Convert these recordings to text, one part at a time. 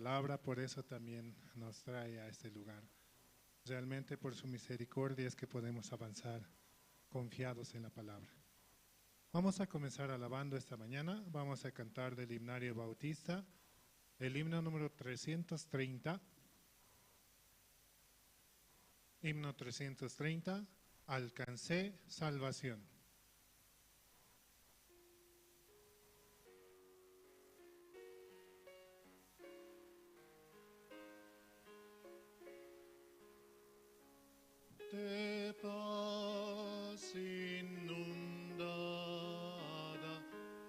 palabra, por eso también nos trae a este lugar. Realmente por su misericordia es que podemos avanzar confiados en la palabra. Vamos a comenzar alabando esta mañana. Vamos a cantar del himnario bautista, el himno número 330. Himno 330, alcancé salvación. De paz inundada,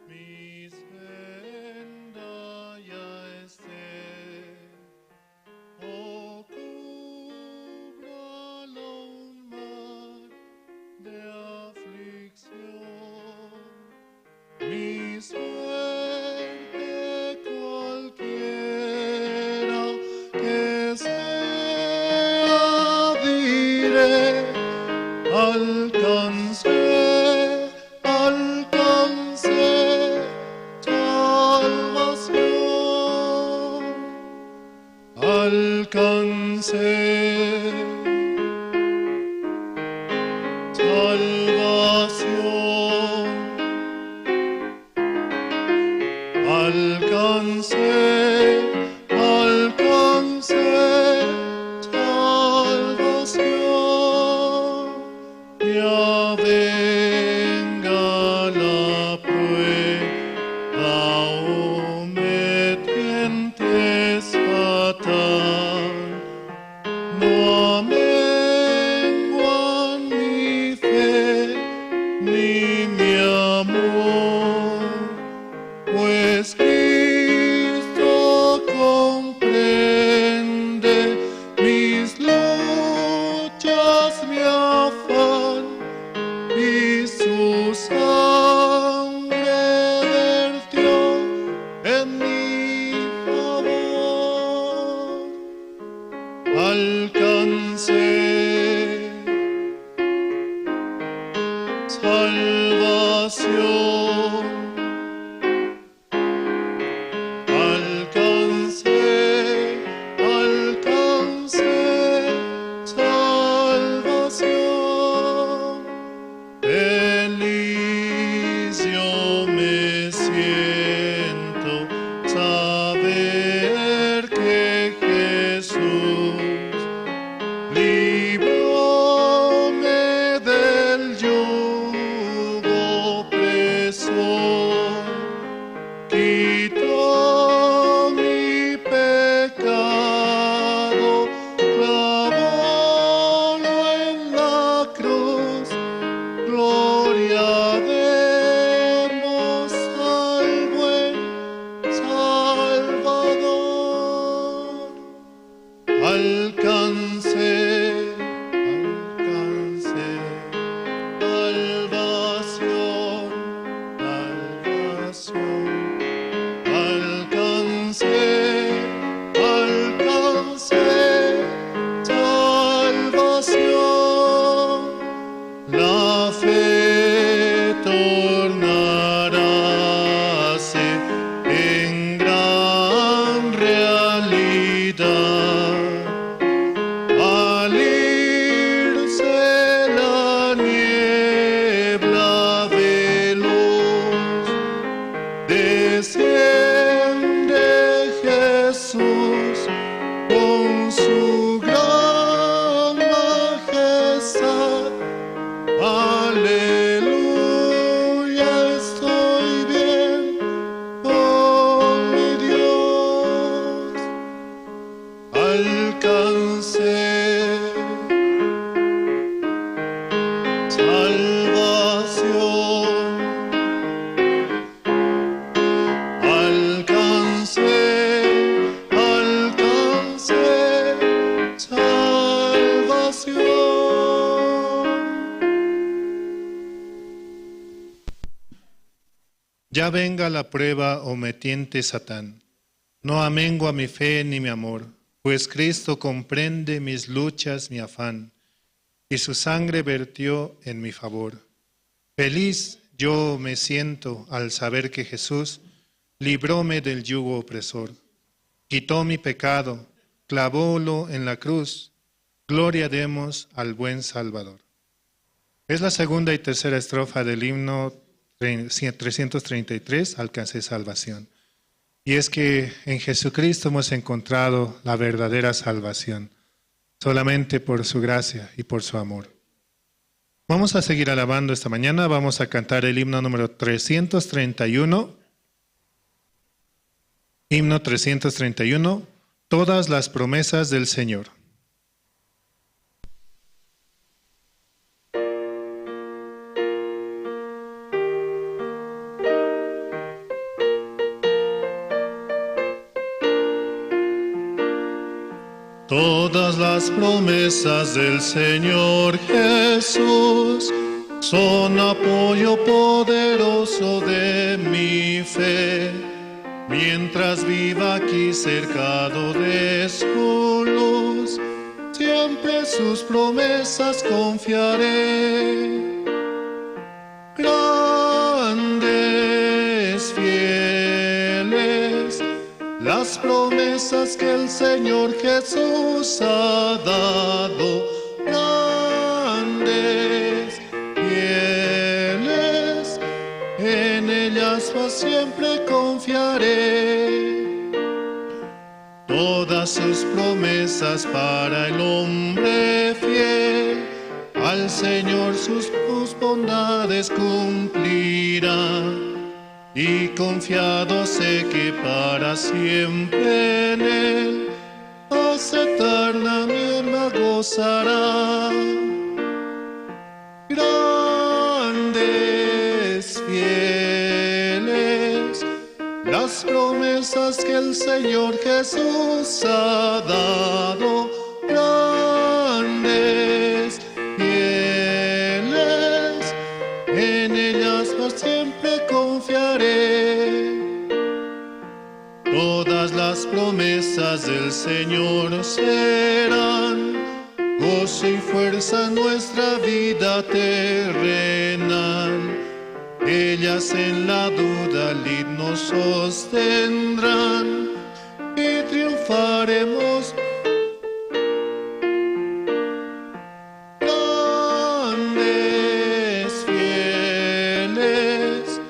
mis vendas ya estén. Oh, cúbralo un mar de aflicción, mi suerte cualquiera que sea, diré, alcancé, alcancé salvación, alcancé salvación, alcancé, alcancé salvación. Ya venga la prueba, oh me tientes fatal, no amenguan mi fe ni mi amor, pues Cristo comprende mis luchas, mi afán, y su sangre vertió en mi favor. Alcancé salvación, alcancé, alcancé salvación. Feliz yo me siento saber que Jesús libróme del yugo opresor, quitó mi pecado, clavólo en la cruz. Gloria demos al buen Salvador. Alcancé, alcancé salvación, salvación. Alcancé, alcancé salvación. La fe tornaráse en gran realidad al irse la niebla veloz. Desciende Jesús con su gran majestad. Aleluya, estoy bien con mi Dios. Alcancé salvación, alcancé, alcancé salvación. Ya venga la prueba, oh me tiente Satán, no amengua mi fe ni mi amor, pues Cristo comprende mis luchas, mi afán, y su sangre vertió en mi favor. Feliz yo me siento al saber que Jesús libróme del yugo opresor, quitó mi pecado, clavólo en la cruz. Gloria demos al buen Salvador. Es la segunda y tercera estrofa del himno 333, Alcancé salvación. Y es que en Jesucristo hemos encontrado la verdadera salvación, solamente por su gracia y por su amor. Vamos a seguir alabando esta mañana, vamos a cantar el himno número 331. Himno 331, todas las promesas del Señor. Todas las promesas del Señor Jesús son apoyo poderoso de mi fe. Mientras viva aquí cercado de su luz, siempre sus promesas confiaré. Grandes, fieles, las promesas que el Señor Jesús ha dado. Grandes, fieles, en ellas para siempre confiaré. Todas sus promesas para el hombre fiel, al Señor sus bondades cumplirá. Y confiado sé que para siempre en Él, paz eterna mi alma gozará. Grandes, fieles, las promesas que el Señor Jesús ha dado. Grandes, fieles, en ellas por siempre confiaré. Todas las promesas del Señor serán gozo y fuerza en nuestra vida terrenal. Ellas en la duda lid nos sostendrán y triunfaremos. Grandes, fieles,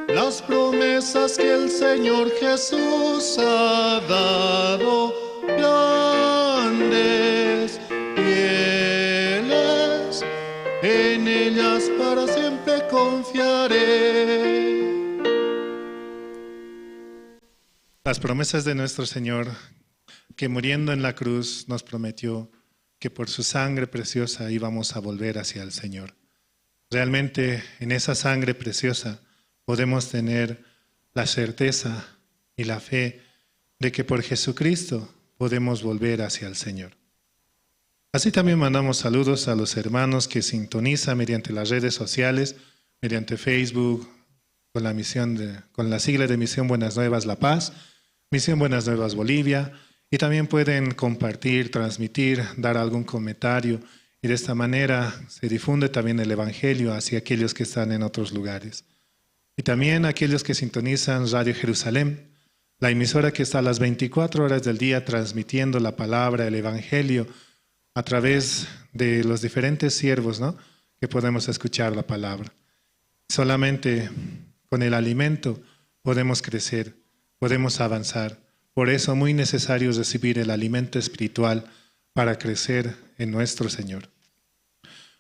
las promesas que el Señor Jesús ha dado. Grandes, fieles, en ellas para siempre confiaré. Las promesas de nuestro Señor, que muriendo en la cruz nos prometió que por su sangre preciosa íbamos a volver hacia el Señor. Realmente en esa sangre preciosa podemos tener la certeza y la fe de que por Jesucristo podemos volver hacia el Señor. Así también mandamos saludos a los hermanos que sintonizan mediante las redes sociales, mediante Facebook, con la sigla de Misión Buenas Nuevas La Paz, Misión Buenas Nuevas Bolivia, y también pueden compartir, transmitir, dar algún comentario, y de esta manera se difunde también el Evangelio hacia aquellos que están en otros lugares. Y también aquellos que sintonizan Radio Jerusalén, la emisora que está a las 24 horas del día transmitiendo la palabra, el Evangelio, a través de los diferentes siervos, ¿no?, que podemos escuchar la palabra. Solamente con el alimento podemos crecer, podemos avanzar. Por eso es muy necesario recibir el alimento espiritual para crecer en nuestro Señor.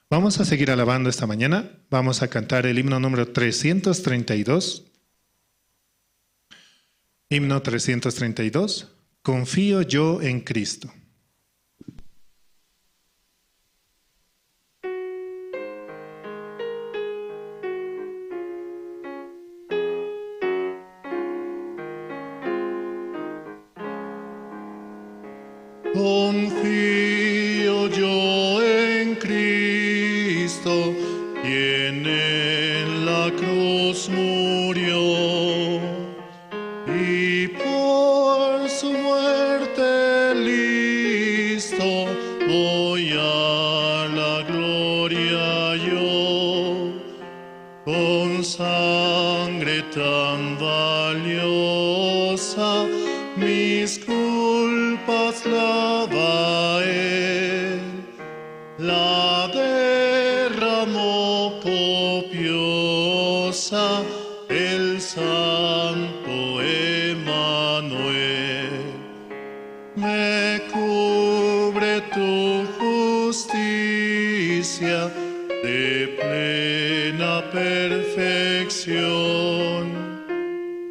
Vamos a seguir alabando esta mañana. Vamos a cantar el himno número 332. Himno 332. Confío yo en Cristo. Confío yo en Cristo, quien en la cruz murió, y por su muerte listo voy a la gloria yo, con sangre tan valiosa mis amo copiosa, el santo Emmanuel. Me cubre tu justicia de plena perfección.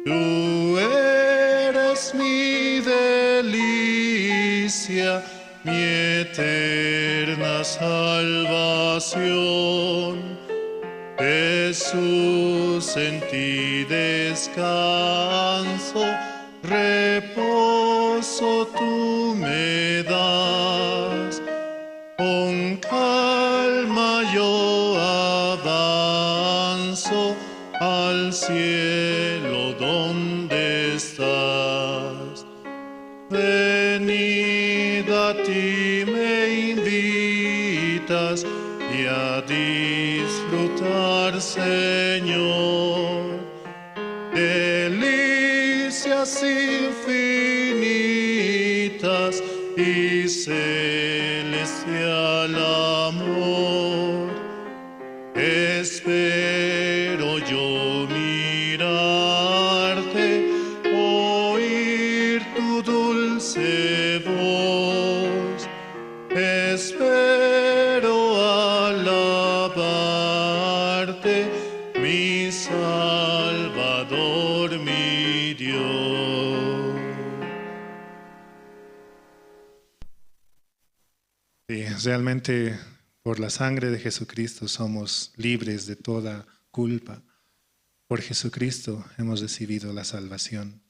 Tú eres mi delicia, mi eterna salvación. Jesús, en ti descanso, reposo tú me das. Con calma yo avanzo al cielo donde estás. Venida a ti me invitas y a disfrutar, Señor, delicias infinitas y celestial amor. Espero yo mirarte, oír tu dulce voz. Espero alabarte, mi Salvador, mi Dios. Sí, realmente por la sangre de Jesucristo somos libres de toda culpa. Por Jesucristo hemos recibido la salvación.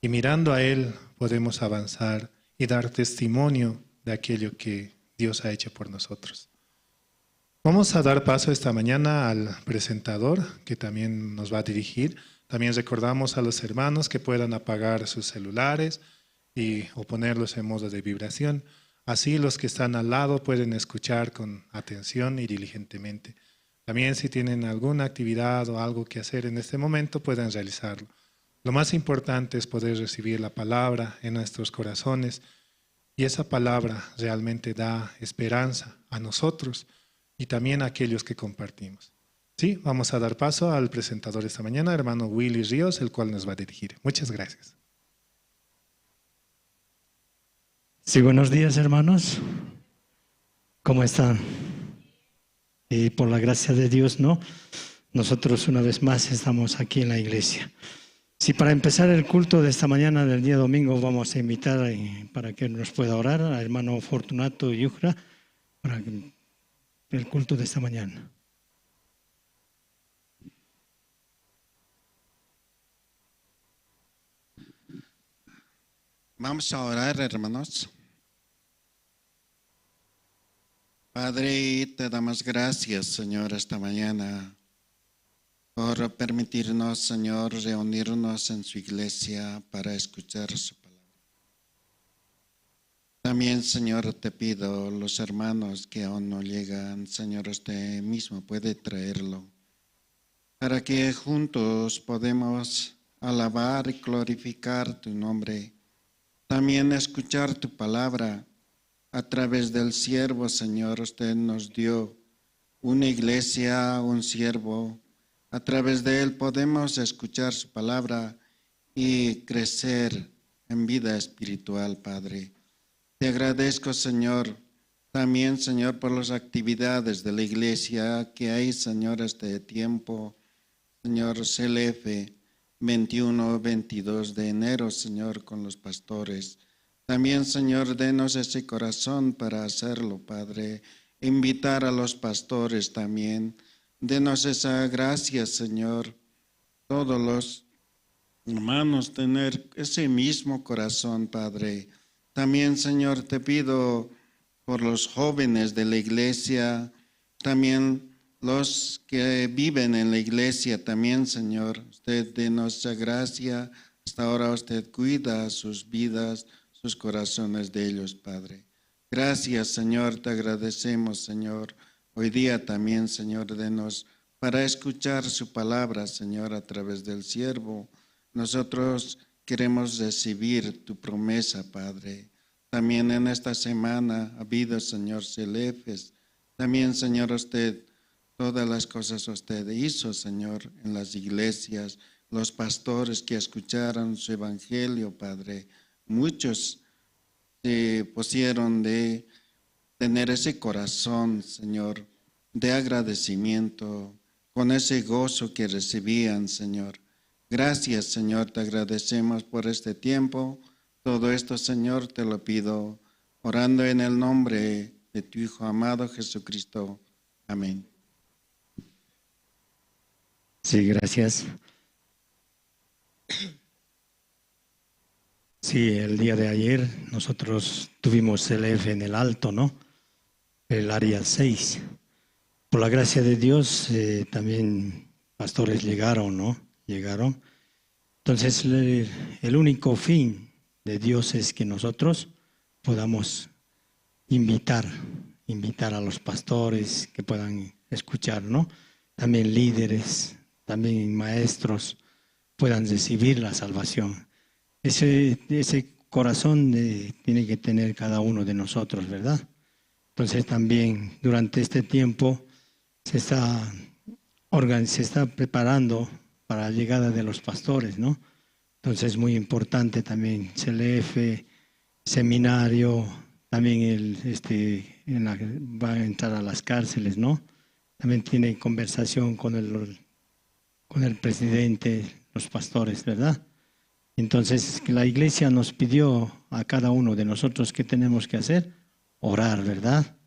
Y mirando a Él podemos avanzar y dar testimonio de aquello que Dios ha hecho por nosotros. Vamos a dar paso esta mañana al presentador que también nos va a dirigir. También recordamos a los hermanos que puedan apagar sus celulares o ponerlos en modo de vibración. Así los que están al lado pueden escuchar con atención y diligentemente. También si tienen alguna actividad o algo que hacer en este momento, pueden realizarlo. Lo más importante es poder recibir la palabra en nuestros corazones y esa palabra realmente da esperanza a nosotros y también a aquellos que compartimos. Sí, vamos a dar paso al presentador esta mañana, hermano Willy Ríos, el cual nos va a dirigir. Muchas gracias. Sí, buenos días, hermanos. ¿Cómo están? Y por la gracia de Dios, ¿no? Nosotros una vez más estamos aquí en la iglesia. Sí, para empezar el culto de esta mañana del día domingo vamos a invitar para que nos pueda orar al hermano Fortunato Yujra para el culto de esta mañana. Vamos a orar, hermanos. Padre, te damos gracias, Señor, esta mañana por permitirnos, Señor, reunirnos en su iglesia para escuchar su palabra. También, Señor, te pido los hermanos que aún no llegan, Señor, usted mismo puede traerlo, para que juntos podamos alabar y glorificar tu nombre. También escuchar tu palabra a través del siervo, Señor. Usted nos dio una iglesia, un siervo. A través de él podemos escuchar su palabra y crecer en vida espiritual, Padre. Te agradezco, Señor, también, Señor, por las actividades de la iglesia que hay, Señor, este tiempo. Señor, CLF 21, 22 de enero, Señor, con los pastores. También, Señor, denos ese corazón para hacerlo, Padre. Invitar a los pastores también. Denos esa gracia, Señor. Todos los hermanos tener ese mismo corazón, Padre. También, Señor, te pido por los jóvenes de la iglesia, también los que viven en la iglesia, también, Señor. Usted denos esa gracia. Hasta ahora usted cuida sus vidas, sus corazones de ellos, Padre. Gracias, Señor, te agradecemos, Señor. Hoy día también, Señor, denos para escuchar su palabra, Señor, a través del siervo. Nosotros queremos recibir tu promesa, Padre. También en esta semana ha habido, Señor, CLFs. También, Señor, usted todas las cosas usted hizo, Señor, en las iglesias, los pastores que escucharon su evangelio, Padre. Muchos se pusieron de tener ese corazón, Señor, de agradecimiento, con ese gozo que recibían, Señor. Gracias, Señor, te agradecemos por este tiempo. Todo esto, Señor, te lo pido, orando en el nombre de tu Hijo amado Jesucristo. Amén. Sí, gracias. Sí, el día de ayer nosotros tuvimos el F en el Alto, ¿no? El área 6. Por la gracia de Dios, también pastores llegaron, ¿no? Llegaron. Entonces, el único fin de Dios es que nosotros podamos invitar a los pastores que puedan escuchar, ¿no? También líderes, también maestros puedan recibir la salvación. Ese corazón tiene que tener cada uno de nosotros, ¿verdad? Entonces también durante este tiempo se está preparando para la llegada de los pastores, ¿no? Entonces es muy importante también CLF, seminario, también va a entrar a las cárceles, ¿no? También tiene conversación con el presidente, los pastores, ¿verdad? Entonces la iglesia nos pidió a cada uno de nosotros, ¿qué tenemos que hacer? Orar, ¿verdad?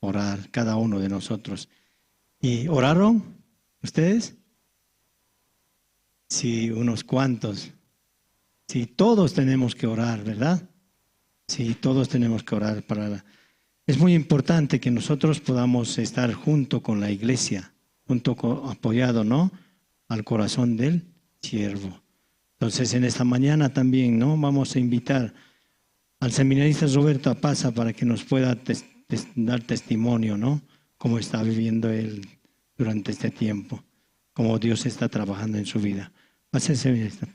Orar, cada uno de nosotros. ¿Y oraron ustedes? Sí, unos cuantos. Sí, todos tenemos que orar, ¿verdad? Sí, todos tenemos que orar Es muy importante que nosotros podamos estar junto con la iglesia, apoyado, ¿no? Al corazón del siervo. Entonces, en esta mañana también, ¿no? Vamos a invitar al seminarista Roberto Apaza para que nos pueda dar testimonio, ¿no? Cómo está viviendo él durante este tiempo, cómo Dios está trabajando en su vida. Pase, seminarista.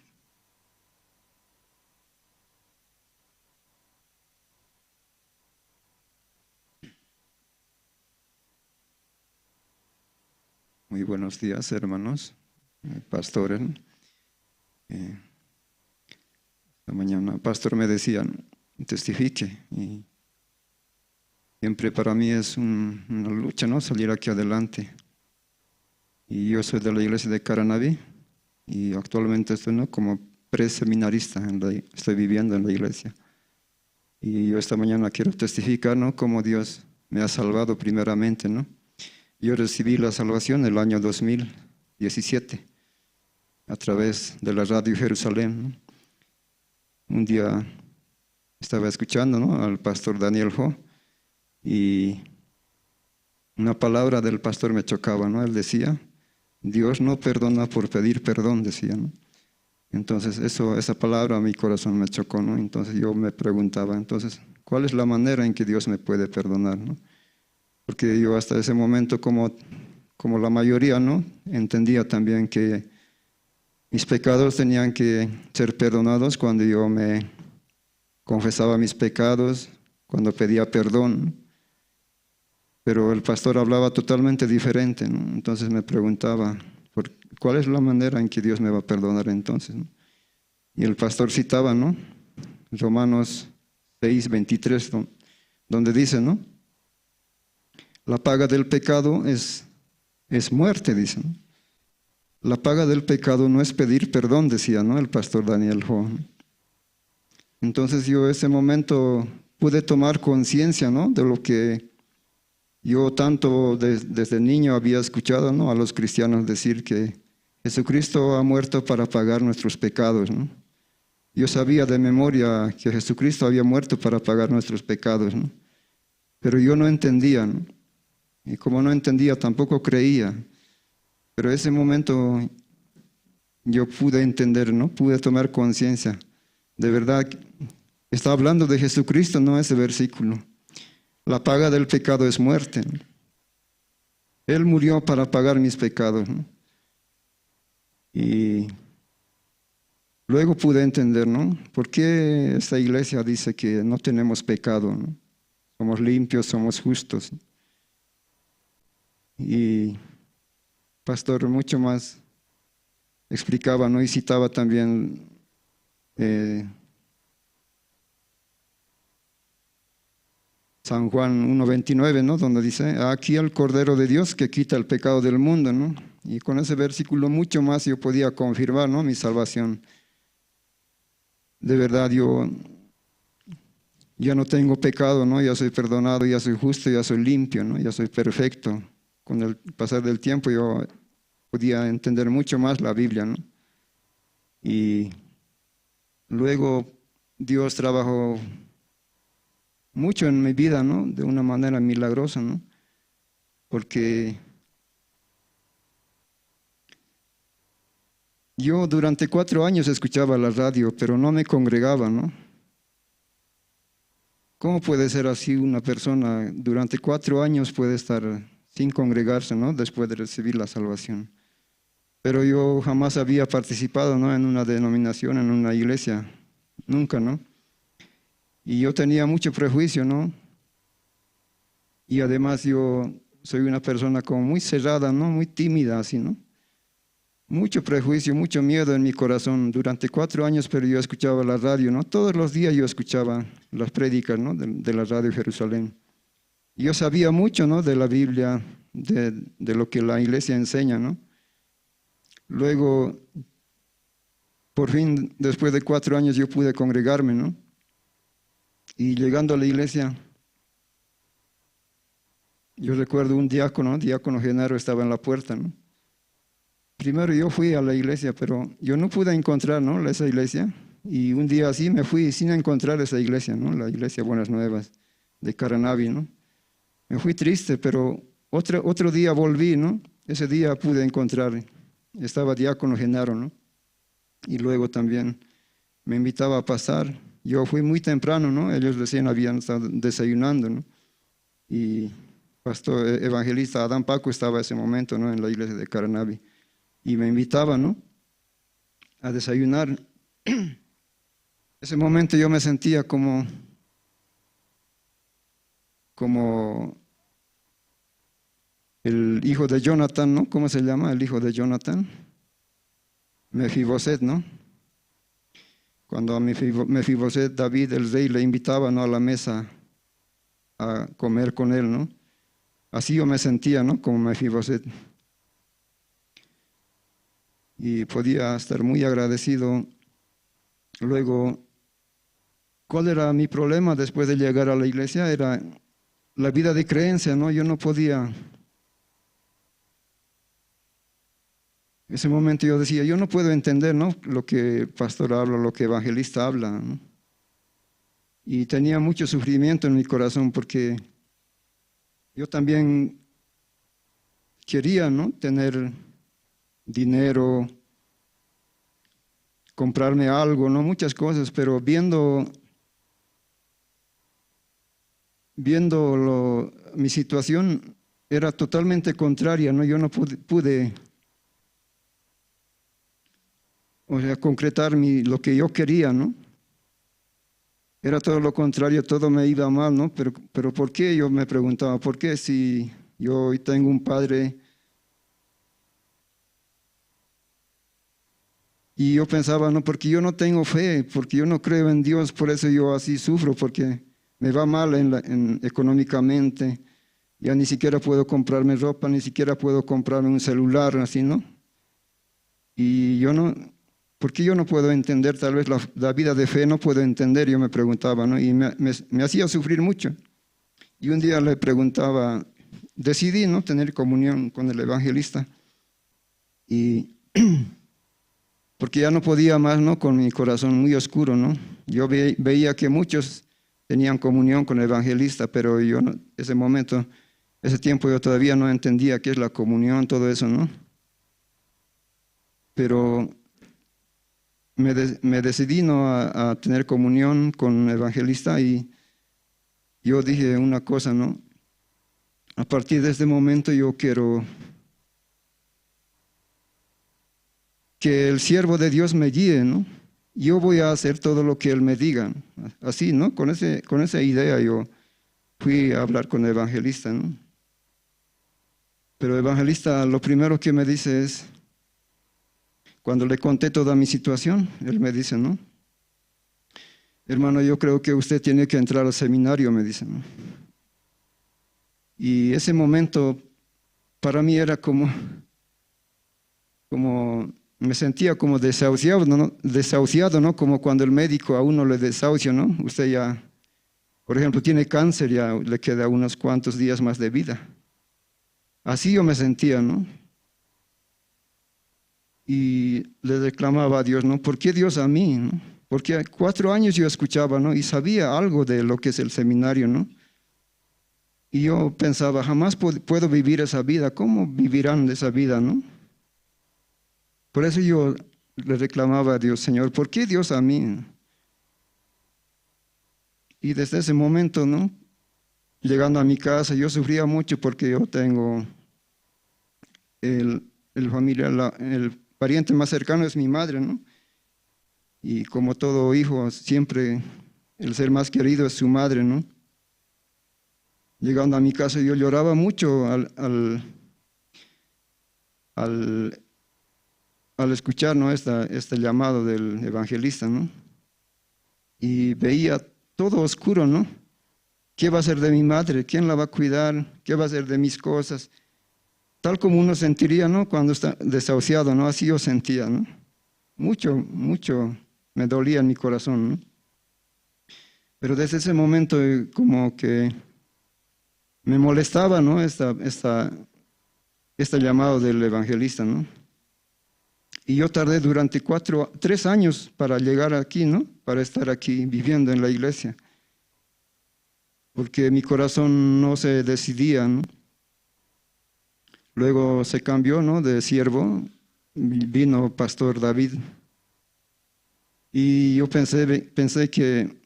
Muy buenos días, hermanos, pastores. Esta mañana, pastor, me decían, testifique. Y siempre para mí es una lucha, ¿no? Salir aquí adelante. Y yo soy de la iglesia de Caranaví y actualmente estoy, ¿no? Como preseminarista, estoy viviendo en la iglesia. Y yo esta mañana quiero testificar, ¿no? Cómo Dios me ha salvado primeramente, ¿no? Yo recibí la salvación el año 2017 a través de la radio Jerusalén, ¿no? Un día estaba escuchando, ¿no? Al pastor Daniel Ho y una palabra del pastor me chocaba, ¿no? Él decía, Dios no perdona por pedir perdón, decía, ¿no? Entonces esa palabra a mi corazón me chocó, ¿no? Entonces yo me preguntaba, entonces, ¿cuál es la manera en que Dios me puede perdonar, ¿no? Porque yo hasta ese momento, como la mayoría, ¿no? Entendía también que mis pecados tenían que ser perdonados cuando yo me confesaba mis pecados, cuando pedía perdón. Pero el pastor hablaba totalmente diferente, ¿no? Entonces me preguntaba, ¿cuál es la manera en que Dios me va a perdonar entonces, ¿no? Y el pastor citaba, ¿no? Romanos 6:23, donde dice, ¿no? La paga del pecado es muerte, dice, ¿no? La paga del pecado no es pedir perdón, decía, ¿no? El pastor Daniel Ho. Entonces yo ese momento pude tomar conciencia, ¿no? De lo que yo tanto desde niño había escuchado, ¿no? A los cristianos decir que Jesucristo ha muerto para pagar nuestros pecados, ¿no? Yo sabía de memoria que Jesucristo había muerto para pagar nuestros pecados, ¿no? Pero yo no entendía, ¿no? Y como no entendía, tampoco creía. Pero ese momento yo pude entender, ¿no? Pude tomar conciencia. De verdad, está hablando de Jesucristo, no ese versículo. La paga del pecado es muerte, ¿no? Él murió para pagar mis pecados, ¿no? Y luego pude entender, ¿no? ¿Por qué esta iglesia dice que no tenemos pecado, ¿no? Somos limpios, somos justos. Y pastor mucho más explicaba, ¿no? Y citaba también San Juan 1:29, ¿no? Donde dice, aquí el Cordero de Dios que quita el pecado del mundo, ¿no? Y con ese versículo mucho más yo podía confirmar, ¿no? Mi salvación. De verdad, yo ya no tengo pecado, ¿no? Ya soy perdonado, ya soy justo, ya soy limpio, ¿no? Ya soy perfecto. Con el pasar del tiempo yo podía entender mucho más la Biblia, ¿no? Y luego Dios trabajó mucho en mi vida, ¿no? De una manera milagrosa, ¿no? Porque yo durante 4 años escuchaba la radio, pero no me congregaba, ¿no? ¿Cómo puede ser así una persona durante 4 años puede estar sin congregarse, ¿no? Después de recibir la salvación. Pero yo jamás había participado, ¿no? En una denominación, en una iglesia, nunca, ¿no? Y yo tenía mucho prejuicio, ¿no? Y además yo soy una persona como muy cerrada, ¿no? Muy tímida, así, ¿no? Mucho prejuicio, mucho miedo en mi corazón. Durante 4 años, pero yo escuchaba la radio, ¿no? Todos los días yo escuchaba las prédicas, ¿no? De la radio Jerusalén. Yo sabía mucho, ¿no? De la Biblia, de lo que la iglesia enseña, ¿no? Luego, por fin, después de 4 años, yo pude congregarme, ¿no? Y llegando a la iglesia, yo recuerdo un diácono Genaro estaba en la puerta, ¿no? Primero yo fui a la iglesia, pero yo no pude encontrar, ¿no? Esa iglesia. Y un día así me fui sin encontrar esa iglesia, ¿no? La iglesia Buenas Nuevas de Caranavi, ¿no? Me fui triste, pero otro día volví, ¿no? Ese día pude encontrar, estaba diácono Genaro, ¿no? Y luego también me invitaba a pasar. Yo fui muy temprano, ¿no? Ellos recién habían estado desayunando, ¿no? Y pastor evangelista Adán Paco estaba en ese momento, ¿no? En la iglesia de Caranavi. Y me invitaba, ¿no? A desayunar. Ese momento yo me sentía como el hijo de Jonathan, ¿no? ¿Cómo se llama el hijo de Jonathan? Mefiboset, ¿no? Cuando a Mefiboset, David, el rey, le invitaba, ¿no? A la mesa a comer con él, ¿no? Así yo me sentía, ¿no? Como Mefiboset. Y podía estar muy agradecido. Luego, ¿cuál era mi problema después de llegar a la iglesia? Era la vida de creencia, ¿no? Yo no podía. En ese momento yo decía, yo no puedo entender, ¿no? Lo que el pastor habla, lo que el evangelista habla, ¿no? Y tenía mucho sufrimiento en mi corazón porque yo también quería, ¿no? Tener dinero, comprarme algo, ¿no? Muchas cosas, pero viendo mi situación era totalmente contraria, ¿no? Yo no pude o sea, concretar lo que yo quería, ¿no? Era todo lo contrario, todo me iba mal, ¿no? Pero ¿por qué? Yo me preguntaba, ¿por qué si yo hoy tengo un padre? Y yo pensaba, no, porque yo no tengo fe, porque yo no creo en Dios, por eso yo así sufro, porque me va mal económicamente. Ya ni siquiera puedo comprarme ropa, ni siquiera puedo comprarme un celular, así, ¿no? Y yo no, ¿por qué yo no puedo entender? Tal vez la vida de fe no puedo entender, yo me preguntaba, ¿no? Y me hacía sufrir mucho. Y un día le preguntaba, decidí, ¿no? Tener comunión con el evangelista. Y porque ya no podía más, ¿no? Con mi corazón muy oscuro, ¿no? Yo veía que muchos tenían comunión con el evangelista, pero yo no, ese tiempo yo todavía no entendía qué es la comunión, todo eso, ¿no? Pero me decidí, ¿no? a tener comunión con el evangelista y yo dije una cosa, ¿no? A partir de este momento yo quiero que el siervo de Dios me guíe, ¿no? Yo voy a hacer todo lo que Él me diga. Así, ¿no? Con esa idea yo fui a hablar con el evangelista, ¿no? Pero evangelista, lo primero que me dice es, cuando le conté toda mi situación, él me dice, ¿no? Hermano, yo creo que usted tiene que entrar al seminario, me dice, ¿no? Y ese momento para mí era como me sentía como desahuciado, ¿no? Desahuciado, ¿no? Como cuando el médico a uno le desahucia, ¿no? Usted ya, por ejemplo, tiene cáncer, ya le queda unos cuantos días más de vida. Así yo me sentía, ¿no? Y le reclamaba a Dios, ¿no? ¿Por qué Dios a mí, no? Porque 4 años yo escuchaba, ¿no? Y sabía algo de lo que es el seminario, ¿no? Y yo pensaba, jamás puedo vivir esa vida. ¿Cómo vivirán esa vida, no? Por eso yo le reclamaba a Dios, Señor, ¿por qué Dios a mí? Y desde ese momento, ¿no? Llegando a mi casa, yo sufría mucho porque yo tengo el pariente más cercano es mi madre, ¿no? Y como todo hijo, siempre el ser más querido es su madre, ¿no? Llegando a mi casa yo lloraba mucho al escuchar, ¿no? este llamado del evangelista, ¿no? Y veía todo oscuro, ¿no? ¿Qué va a ser de mi madre? ¿Quién la va a cuidar? ¿Qué va a ser de mis cosas? Tal como uno sentiría, ¿no? Cuando está desahuciado, ¿no? Así yo sentía, ¿no? Mucho me dolía en mi corazón, ¿no? Pero desde ese momento como que me molestaba, ¿no? Este llamado del evangelista, ¿no? Y yo tardé durante 3 años para llegar aquí, ¿no? Para estar aquí viviendo en la iglesia. Porque mi corazón no se decidía, ¿no? Luego se cambió, ¿no? De siervo, vino Pastor David. Y yo pensé que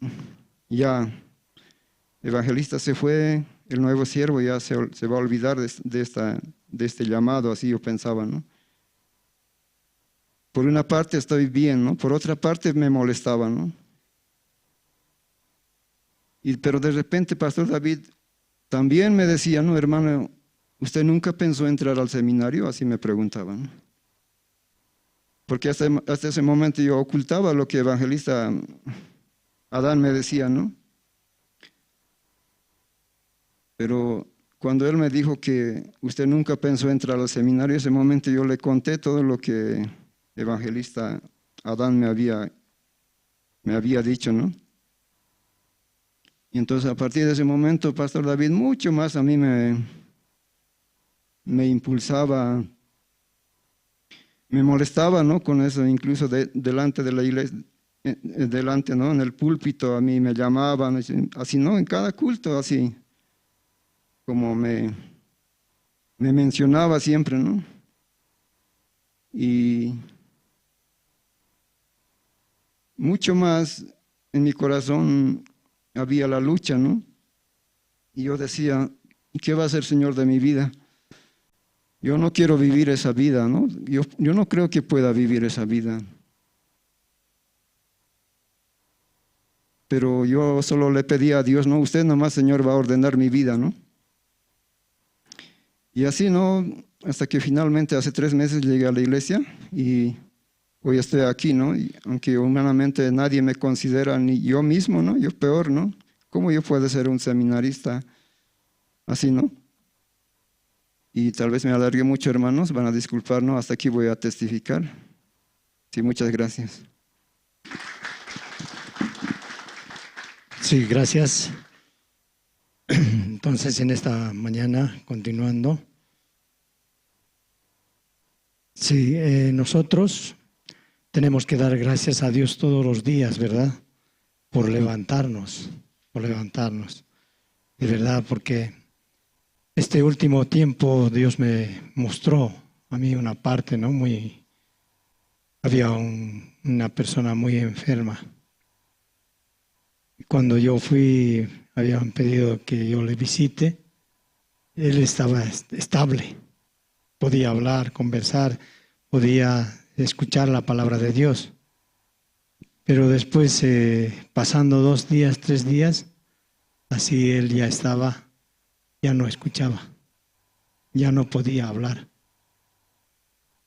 ya evangelista se fue, el nuevo siervo ya se va a olvidar de este llamado, así yo pensaba, ¿no? Por una parte estoy bien, ¿no? Por otra parte me molestaba, ¿no? Pero de repente Pastor David también me decía, no, hermano, ¿usted nunca pensó entrar al seminario? Así me preguntaban. Porque hasta ese momento yo ocultaba lo que evangelista Adán me decía, ¿no? Pero cuando él me dijo que usted nunca pensó entrar al seminario, ese momento yo le conté todo lo que evangelista Adán me había dicho, ¿no? Y entonces a partir de ese momento, Pastor David mucho más a mí me impulsaba, me molestaba, ¿no? Con eso, incluso delante de la iglesia, delante, ¿no? En el púlpito a mí me llamaban, así, ¿no? En cada culto, así, como me mencionaba siempre, ¿no? Y mucho más en mi corazón había la lucha, ¿no? Y yo decía, ¿qué va a hacer, Señor, de mi vida? Yo no quiero vivir esa vida, ¿no? Yo no creo que pueda vivir esa vida. Pero yo solo le pedía a Dios, no, usted nomás, Señor, va a ordenar mi vida, ¿no? Y así, ¿no? Hasta que finalmente hace 3 meses llegué a la iglesia y hoy estoy aquí, ¿no? Y aunque humanamente nadie me considera, ni yo mismo, ¿no? Yo peor, ¿no? ¿Cómo yo puedo ser un seminarista así, no? Y tal vez me alargue mucho, hermanos, van a disculpar, ¿no? Hasta aquí voy a testificar. Sí, muchas gracias. Sí, gracias. Entonces, en esta mañana, continuando. Sí, nosotros tenemos que dar gracias a Dios todos los días, ¿verdad? Por levantarnos, de verdad, porque este último tiempo Dios me mostró a mí una parte, ¿no? Había una persona muy enferma. Cuando yo fui, habían pedido que yo le visite, él estaba estable, podía hablar, conversar, podía escuchar la palabra de Dios. Pero después, pasando 2 días, 3 días, así él ya no escuchaba. ya no podía hablar.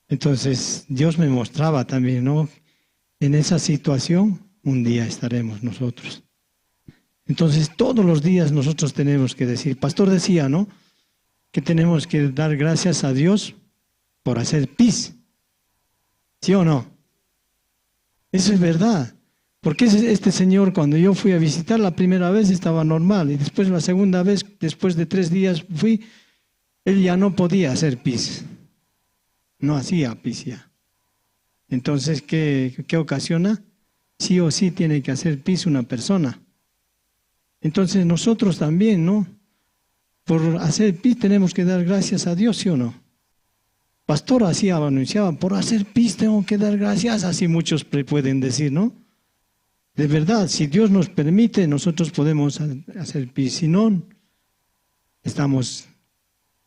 Entonces Dios me mostraba también, ¿no? En esa situación un día estaremos nosotros. Entonces todos los días nosotros tenemos que decir, pastor decía, ¿no? Que tenemos que dar gracias a Dios por hacer pis. ¿Sí o no? Eso es verdad. Porque este señor, cuando yo fui a visitar la primera vez, estaba normal. Y después la segunda vez, después de 3 días fui, él ya no podía hacer pis. No hacía pis ya. Entonces, ¿qué ocasiona? Sí o sí tiene que hacer pis una persona. Entonces nosotros también, ¿no? Por hacer pis tenemos que dar gracias a Dios, ¿sí o no? Pastor anunciaba, por hacer pis tengo que dar gracias, así muchos pueden decir, ¿no? De verdad, si Dios nos permite, nosotros podemos hacer pis. Si no, estamos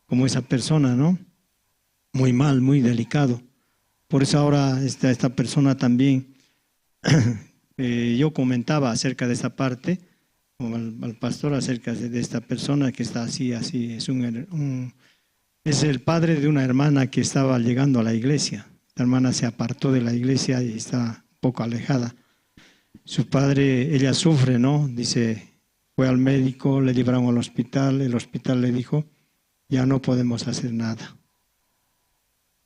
como esa persona, ¿no? Muy mal, muy delicado. Por eso ahora esta persona también, yo comentaba acerca de esa parte, al pastor acerca de esta persona que está así, es el padre de una hermana que estaba llegando a la iglesia. La hermana se apartó de la iglesia y está un poco alejada. Su padre, ella sufre, ¿no? Dice, fue al médico, le llevaron al hospital, el hospital le dijo, ya no podemos hacer nada.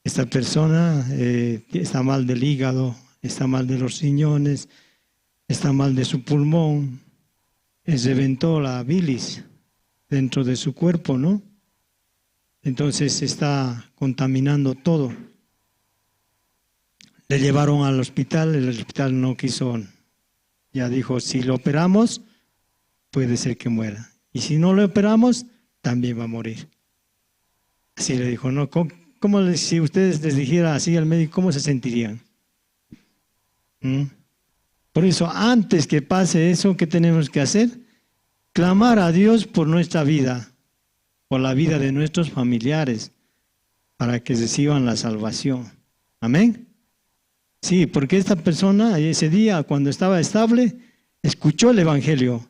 Esta persona está mal del hígado, está mal de los riñones, está mal de su pulmón, reventó la bilis dentro de su cuerpo, ¿no? Entonces está contaminando todo. Le llevaron al hospital, el hospital no quiso, ya dijo, si lo operamos, puede ser que muera. Y si no lo operamos, también va a morir. Así le dijo, ¿no? ¿Cómo si ustedes les dijera así al médico, cómo se sentirían? Por eso, antes que pase eso, ¿qué tenemos que hacer? Clamar a Dios por nuestra vida, por la vida de nuestros familiares, para que reciban la salvación. ¿Amén? Sí, porque esta persona ese día, cuando estaba estable, escuchó el Evangelio.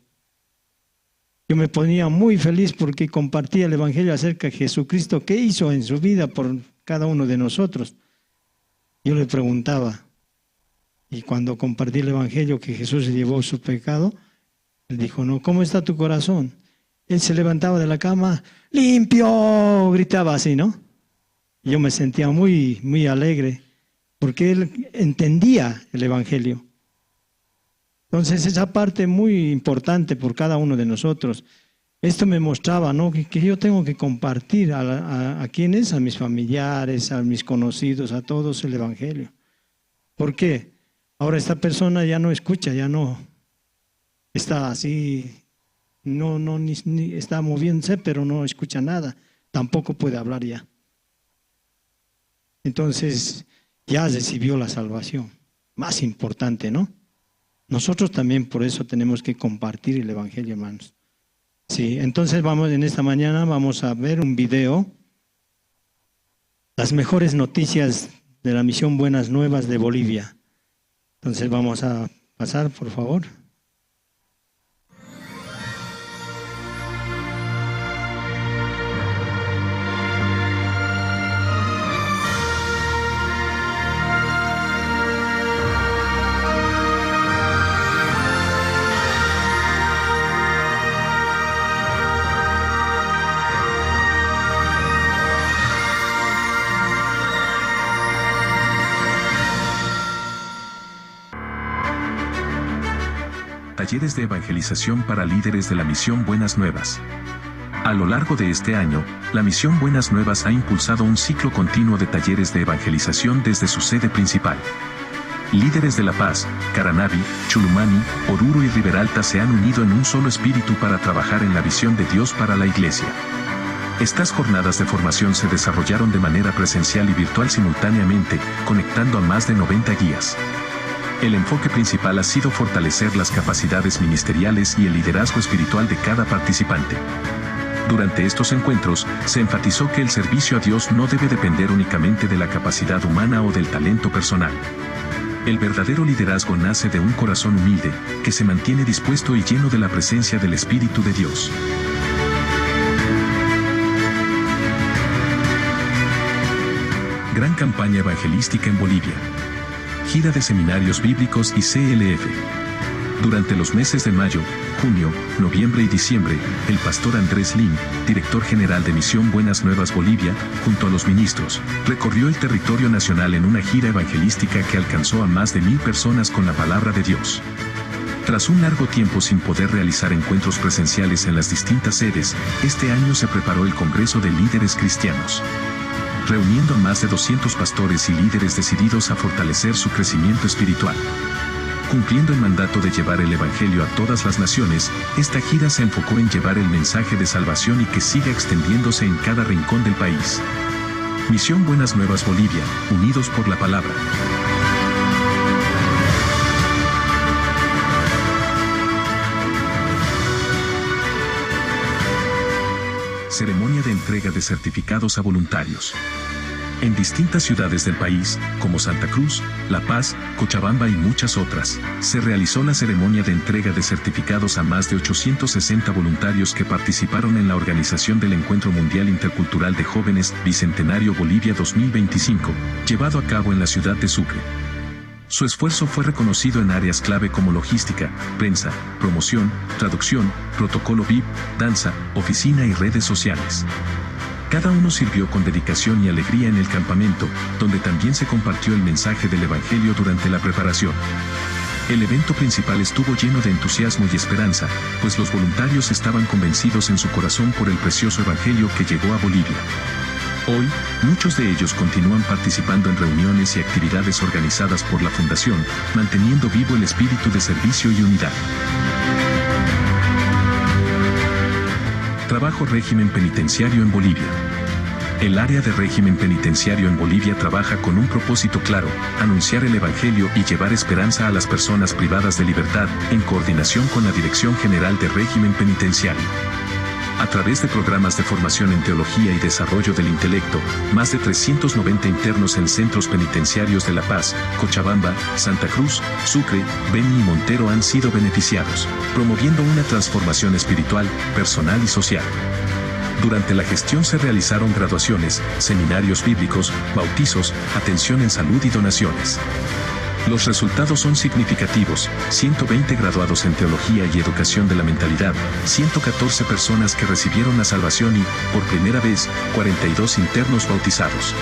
Yo me ponía muy feliz porque compartía el Evangelio acerca de Jesucristo, qué hizo en su vida por cada uno de nosotros. Yo le preguntaba, y cuando compartí el Evangelio que Jesús llevó su pecado, él dijo, no, ¿cómo está tu corazón? Él se levantaba de la cama, ¡limpio! Gritaba así, ¿no? Yo me sentía muy, muy alegre, porque él entendía el Evangelio. Entonces esa parte muy importante por cada uno de nosotros. Esto me mostraba, ¿no? que yo tengo que compartir a quienes, a mis familiares, a mis conocidos, a todos el Evangelio. ¿Por qué? Ahora esta persona ya no escucha, ya no está así, ni está moviéndose, pero no escucha nada. Tampoco puede hablar ya. Entonces ya recibió la salvación. Más importante, ¿no? Nosotros también por eso tenemos que compartir el Evangelio, hermanos. Sí, entonces en esta mañana vamos a ver un video. Las mejores noticias de la Misión Buenas Nuevas de Bolivia. Entonces vamos a pasar, por favor. Talleres de evangelización para líderes de la Misión Buenas Nuevas. A lo largo de este año, la Misión Buenas Nuevas ha impulsado un ciclo continuo de talleres de evangelización desde su sede principal. Líderes de La Paz, Caranavi, Chulumani, Oruro y Riberalta se han unido en un solo espíritu para trabajar en la visión de Dios para la Iglesia. Estas jornadas de formación se desarrollaron de manera presencial y virtual simultáneamente, conectando a más de 90 guías. El enfoque principal ha sido fortalecer las capacidades ministeriales y el liderazgo espiritual de cada participante. Durante estos encuentros, se enfatizó que el servicio a Dios no debe depender únicamente de la capacidad humana o del talento personal. El verdadero liderazgo nace de un corazón humilde, que se mantiene dispuesto y lleno de la presencia del Espíritu de Dios. Gran campaña evangelística en Bolivia. Gira de seminarios bíblicos y CLF. Durante los meses de mayo, junio, noviembre y diciembre, el pastor Andrés Lin, director general de Misión Buenas Nuevas Bolivia, junto a los ministros, recorrió el territorio nacional en una gira evangelística que alcanzó a más de 1000 personas con la palabra de Dios. Tras un largo tiempo sin poder realizar encuentros presenciales en las distintas sedes, este año se preparó el Congreso de Líderes Cristianos, reuniendo a más de 200 pastores y líderes decididos a fortalecer su crecimiento espiritual. Cumpliendo el mandato de llevar el Evangelio a todas las naciones, esta gira se enfocó en llevar el mensaje de salvación y que siga extendiéndose en cada rincón del país. Misión Buenas Nuevas Bolivia, unidos por la palabra. Ceremonia de entrega de certificados a voluntarios. En distintas ciudades del país, como Santa Cruz, La Paz, Cochabamba y muchas otras, se realizó la ceremonia de entrega de certificados a más de 860 voluntarios que participaron en la organización del Encuentro Mundial Intercultural de Jóvenes Bicentenario Bolivia 2025, llevado a cabo en la ciudad de Sucre. Su esfuerzo fue reconocido en áreas clave como logística, prensa, promoción, traducción, protocolo VIP, danza, oficina y redes sociales. Cada uno sirvió con dedicación y alegría en el campamento, donde también se compartió el mensaje del Evangelio durante la preparación. El evento principal estuvo lleno de entusiasmo y esperanza, pues los voluntarios estaban convencidos en su corazón por el precioso Evangelio que llegó a Bolivia. Hoy, muchos de ellos continúan participando en reuniones y actividades organizadas por la Fundación, manteniendo vivo el espíritu de servicio y unidad. Trabajo régimen penitenciario en Bolivia. El área de régimen penitenciario en Bolivia trabaja con un propósito claro: anunciar el Evangelio y llevar esperanza a las personas privadas de libertad, en coordinación con la Dirección General de Régimen Penitenciario. A través de programas de formación en teología y desarrollo del intelecto, más de 390 internos en centros penitenciarios de La Paz, Cochabamba, Santa Cruz, Sucre, Beni y Montero han sido beneficiados, promoviendo una transformación espiritual, personal y social. Durante la gestión se realizaron graduaciones, seminarios bíblicos, bautizos, atención en salud y donaciones. Los resultados son significativos: 120 graduados en teología y educación de la mentalidad, 114 personas que recibieron la salvación y, por primera vez, 42 internos bautizados.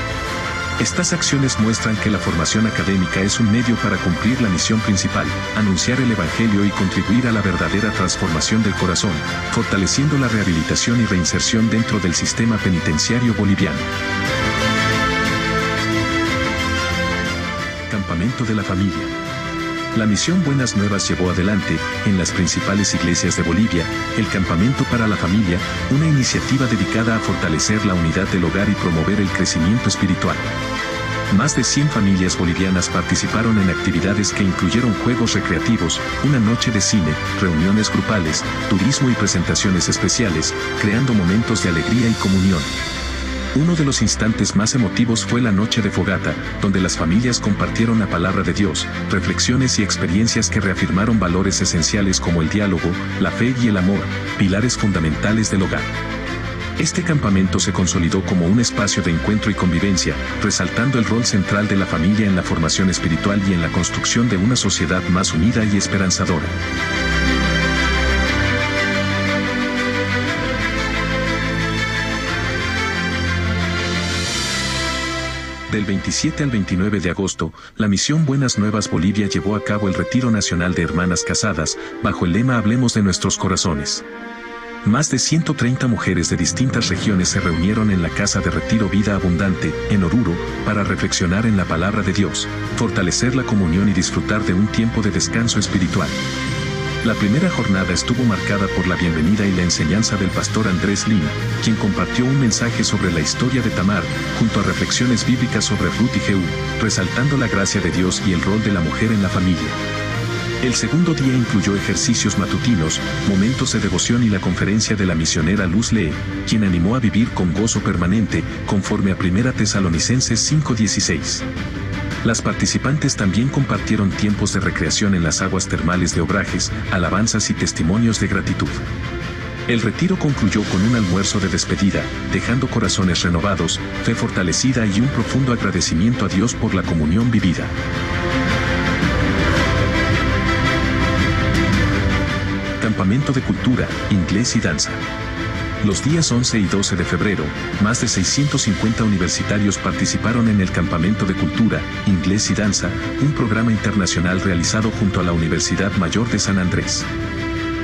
Estas acciones muestran que la formación académica es un medio para cumplir la misión principal: anunciar el Evangelio y contribuir a la verdadera transformación del corazón, fortaleciendo la rehabilitación y reinserción dentro del sistema penitenciario boliviano. Campamento de la Familia. La Misión Buenas Nuevas llevó adelante, en las principales iglesias de Bolivia, el Campamento para la Familia, una iniciativa dedicada a fortalecer la unidad del hogar y promover el crecimiento espiritual. Más de 100 familias bolivianas participaron en actividades que incluyeron juegos recreativos, una noche de cine, reuniones grupales, turismo y presentaciones especiales, creando momentos de alegría y comunión. Uno de los instantes más emotivos fue la noche de fogata, donde las familias compartieron la palabra de Dios, reflexiones y experiencias que reafirmaron valores esenciales como el diálogo, la fe y el amor, pilares fundamentales del hogar. Este campamento se consolidó como un espacio de encuentro y convivencia, resaltando el rol central de la familia en la formación espiritual y en la construcción de una sociedad más unida y esperanzadora. Del 27 al 29 de agosto, la Misión Buenas Nuevas Bolivia llevó a cabo el Retiro Nacional de Hermanas Casadas, bajo el lema Hablemos de nuestros corazones. Más de 130 mujeres de distintas regiones se reunieron en la Casa de Retiro Vida Abundante, en Oruro, para reflexionar en la palabra de Dios, fortalecer la comunión y disfrutar de un tiempo de descanso espiritual. La primera jornada estuvo marcada por la bienvenida y la enseñanza del pastor Andrés Lin, quien compartió un mensaje sobre la historia de Tamar, junto a reflexiones bíblicas sobre Ruth y Jehú, resaltando la gracia de Dios y el rol de la mujer en la familia. El segundo día incluyó ejercicios matutinos, momentos de devoción y la conferencia de la misionera Luz Lee, quien animó a vivir con gozo permanente, conforme a 1 Tesalonicenses 5:16. Las participantes también compartieron tiempos de recreación en las aguas termales de Obrajes, alabanzas y testimonios de gratitud. El retiro concluyó con un almuerzo de despedida, dejando corazones renovados, fe fortalecida y un profundo agradecimiento a Dios por la comunión vivida. Campamento de Cultura, Inglés y Danza. Los días 11 y 12 de febrero, más de 650 universitarios participaron en el Campamento de Cultura, Inglés y Danza, un programa internacional realizado junto a la Universidad Mayor de San Andrés.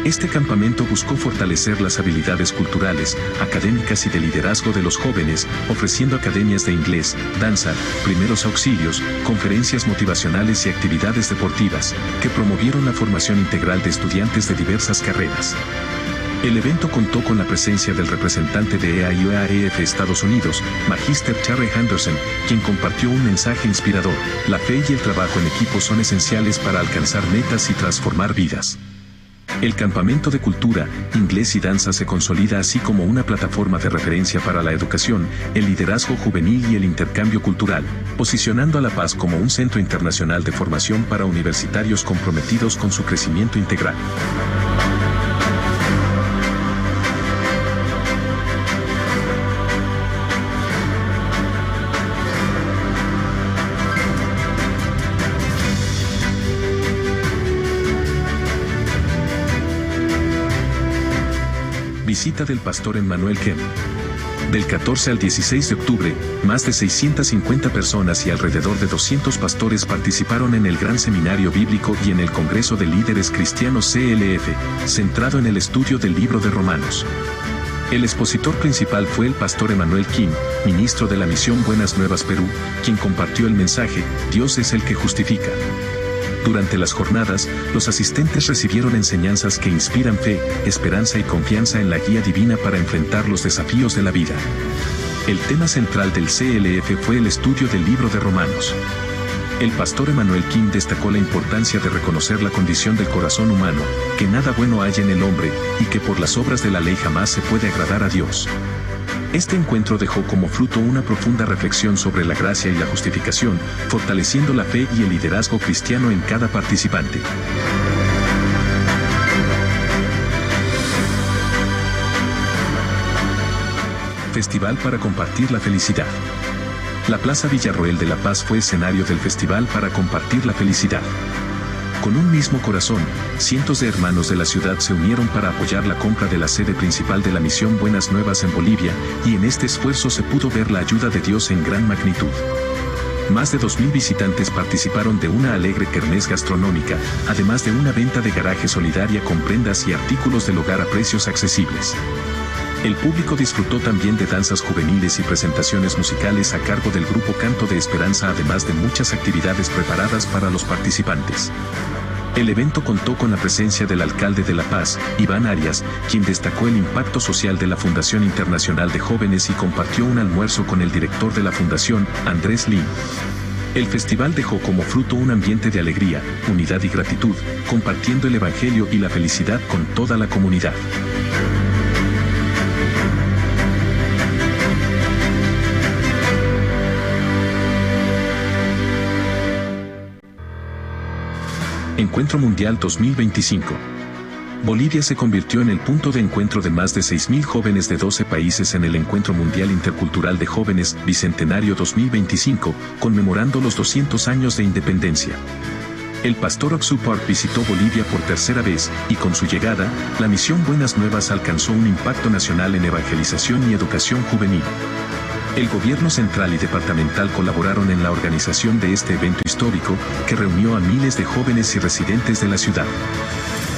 Este campamento buscó fortalecer las habilidades culturales, académicas y de liderazgo de los jóvenes, ofreciendo academias de inglés, danza, primeros auxilios, conferencias motivacionales y actividades deportivas, que promovieron la formación integral de estudiantes de diversas carreras. El evento contó con la presencia del representante de EAIOAEF Estados Unidos, Magister Charlie Henderson, quien compartió un mensaje inspirador: la fe y el trabajo en equipo son esenciales para alcanzar metas y transformar vidas. El Campamento de Cultura, Inglés y Danza se consolida así como una plataforma de referencia para la educación, el liderazgo juvenil y el intercambio cultural, posicionando a La Paz como un centro internacional de formación para universitarios comprometidos con su crecimiento integral. Visita del pastor Emmanuel Kemp. Del 14 al 16 de octubre, más de 650 personas y alrededor de 200 pastores participaron en el Gran Seminario Bíblico y en el Congreso de Líderes Cristianos CLF, centrado en el estudio del libro de Romanos. El expositor principal fue el pastor Emmanuel Kim, ministro de la Misión Buenas Nuevas Perú, quien compartió el mensaje: Dios es el que justifica. Durante las jornadas, los asistentes recibieron enseñanzas que inspiran fe, esperanza y confianza en la guía divina para enfrentar los desafíos de la vida. El tema central del CLF fue el estudio del libro de Romanos. El pastor Emmanuel Kim destacó la importancia de reconocer la condición del corazón humano, que nada bueno hay en el hombre, y que por las obras de la ley jamás se puede agradar a Dios. Este encuentro dejó como fruto una profunda reflexión sobre la gracia y la justificación, fortaleciendo la fe y el liderazgo cristiano en cada participante. Festival para compartir la felicidad. La Plaza Villarroel de La Paz fue escenario del Festival para compartir la felicidad. Con un mismo corazón, cientos de hermanos de la ciudad se unieron para apoyar la compra de la sede principal de la Misión Buenas Nuevas en Bolivia, y en este esfuerzo se pudo ver la ayuda de Dios en gran magnitud. Más de 2.000 visitantes participaron de una alegre kermés gastronómica, además de una venta de garaje solidaria con prendas y artículos del hogar a precios accesibles. El público disfrutó también de danzas juveniles y presentaciones musicales a cargo del grupo Canto de Esperanza, además de muchas actividades preparadas para los participantes. El evento contó con la presencia del alcalde de La Paz, Iván Arias, quien destacó el impacto social de la Fundación Internacional de Jóvenes y compartió un almuerzo con el director de la fundación, Andrés Lim. El festival dejó como fruto un ambiente de alegría, unidad y gratitud, compartiendo el evangelio y la felicidad con toda la comunidad. Encuentro Mundial 2025. Bolivia se convirtió en el punto de encuentro de más de 6.000 jóvenes de 12 países en el Encuentro Mundial Intercultural de Jóvenes Bicentenario 2025, conmemorando los 200 años de independencia. El pastor Oxu Park visitó Bolivia por tercera vez, y con su llegada, la Misión Buenas Nuevas alcanzó un impacto nacional en evangelización y educación juvenil. El gobierno central y departamental colaboraron en la organización de este evento histórico, que reunió a miles de jóvenes y residentes de la ciudad.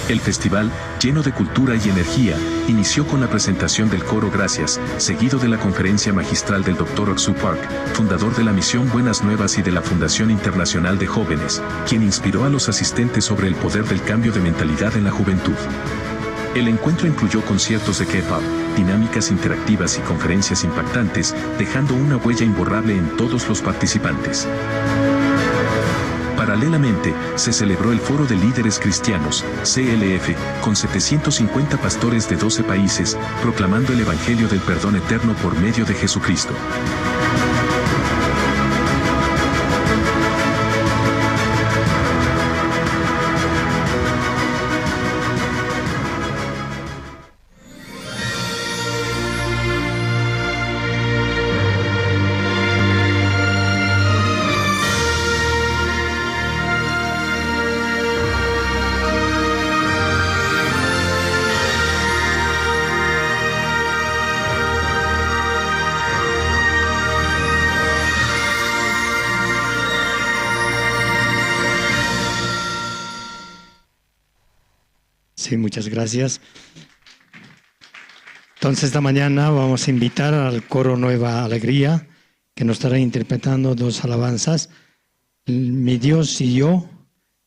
El festival, lleno de cultura y energía, inició con la presentación del coro Gracias, seguido de la conferencia magistral del Dr. Oxu Park, fundador de la Misión Buenas Nuevas y de la Fundación Internacional de Jóvenes, quien inspiró a los asistentes sobre el poder del cambio de mentalidad en la juventud. El encuentro incluyó conciertos de K-pop, dinámicas interactivas y conferencias impactantes, dejando una huella imborrable en todos los participantes. Paralelamente, se celebró el Foro de Líderes Cristianos, CLF, con 750 pastores de 12 países, proclamando el Evangelio del perdón eterno por medio de Jesucristo. Sí, muchas gracias. Entonces, esta mañana vamos a invitar al coro Nueva Alegría, que nos estará interpretando dos alabanzas, Mi Dios y yo,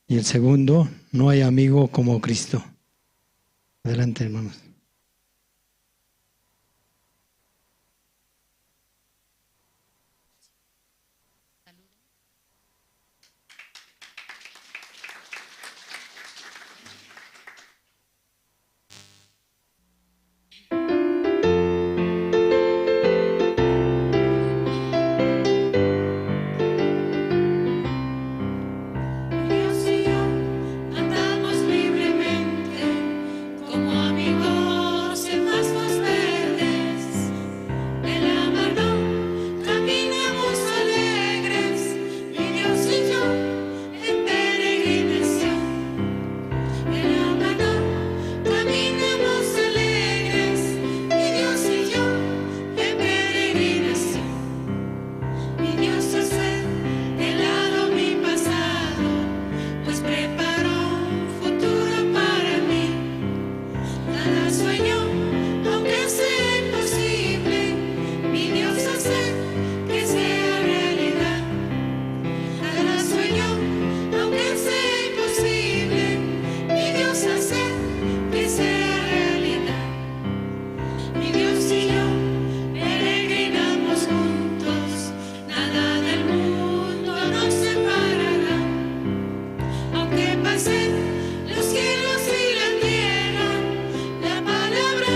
y el segundo, No hay amigo como Cristo. Adelante, hermanos. Dios y yo andamos libremente como amigos en pastos verdes. De la mano caminamos alegres, mi Dios y yo en peregrinación. De la mano caminamos alegres, mi Dios y yo en peregrinación. Mi Dios hace de lado mi pasado, pues preparó un futuro para mí. Cada sueño, aunque sea imposible, mi Dios hace que sea realidad. Cada sueño, aunque sea imposible, mi Dios hace que sea realidad. Mi Dios y yo peregrinamos juntos, nada del mundo nos separará. Aunque pasen los cielos y la tierra, la palabra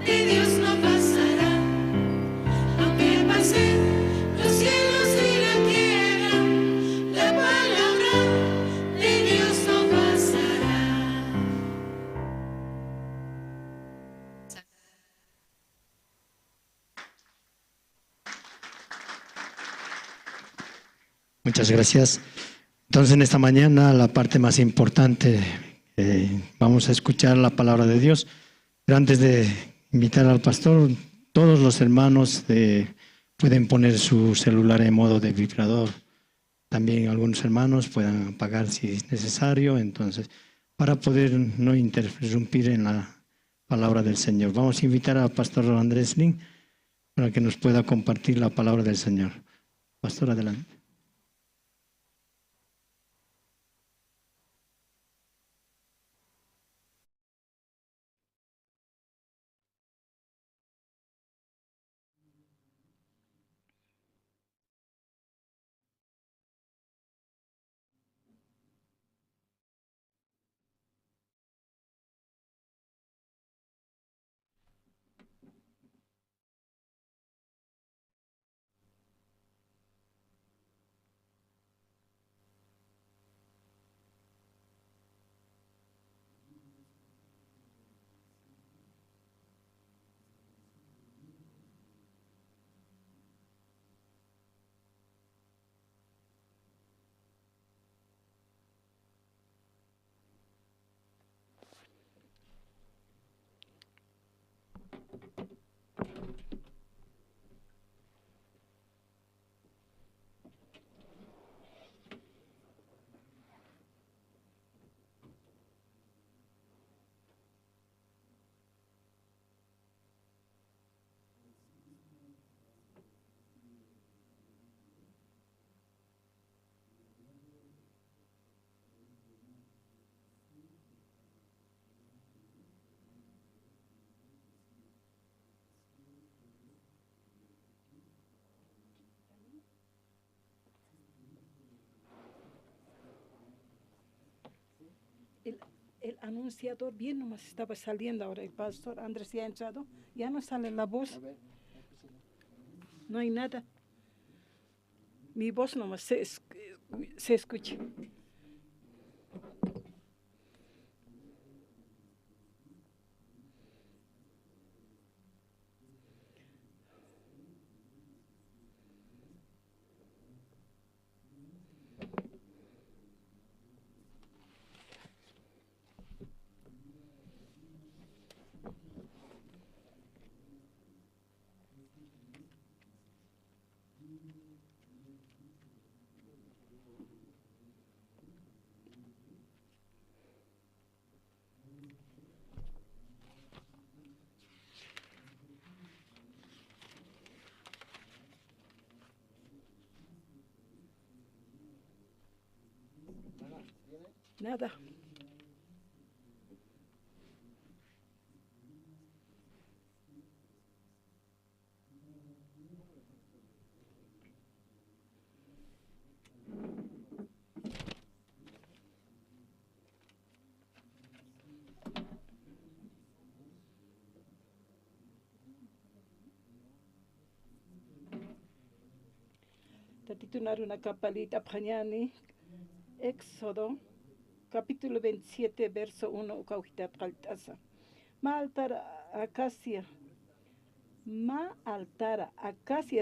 de Dios no pasará. Aunque pasen los cielos y la tierra, la palabra de Dios no pasará. Muchas gracias. Entonces, en esta mañana, la parte más importante, vamos a escuchar la palabra de Dios. Pero antes de invitar al pastor, todos los hermanos pueden poner su celular en modo de vibrador. También algunos hermanos puedan apagar si es necesario. Entonces, para poder no interrumpir en la palabra del Señor. Vamos a invitar al pastor Andrés Lin para que nos pueda compartir la palabra del Señor. Pastor, adelante. El anunciador bien nomás estaba saliendo ahora, el pastor Andrés ya ha entrado, ya no sale la voz. No hay nada. Mi voz nomás se escucha. Nada. Titular una capalita pañani, Éxodo, capítulo 27, verso 1, ucaujitat caltaza. Ma altara acacia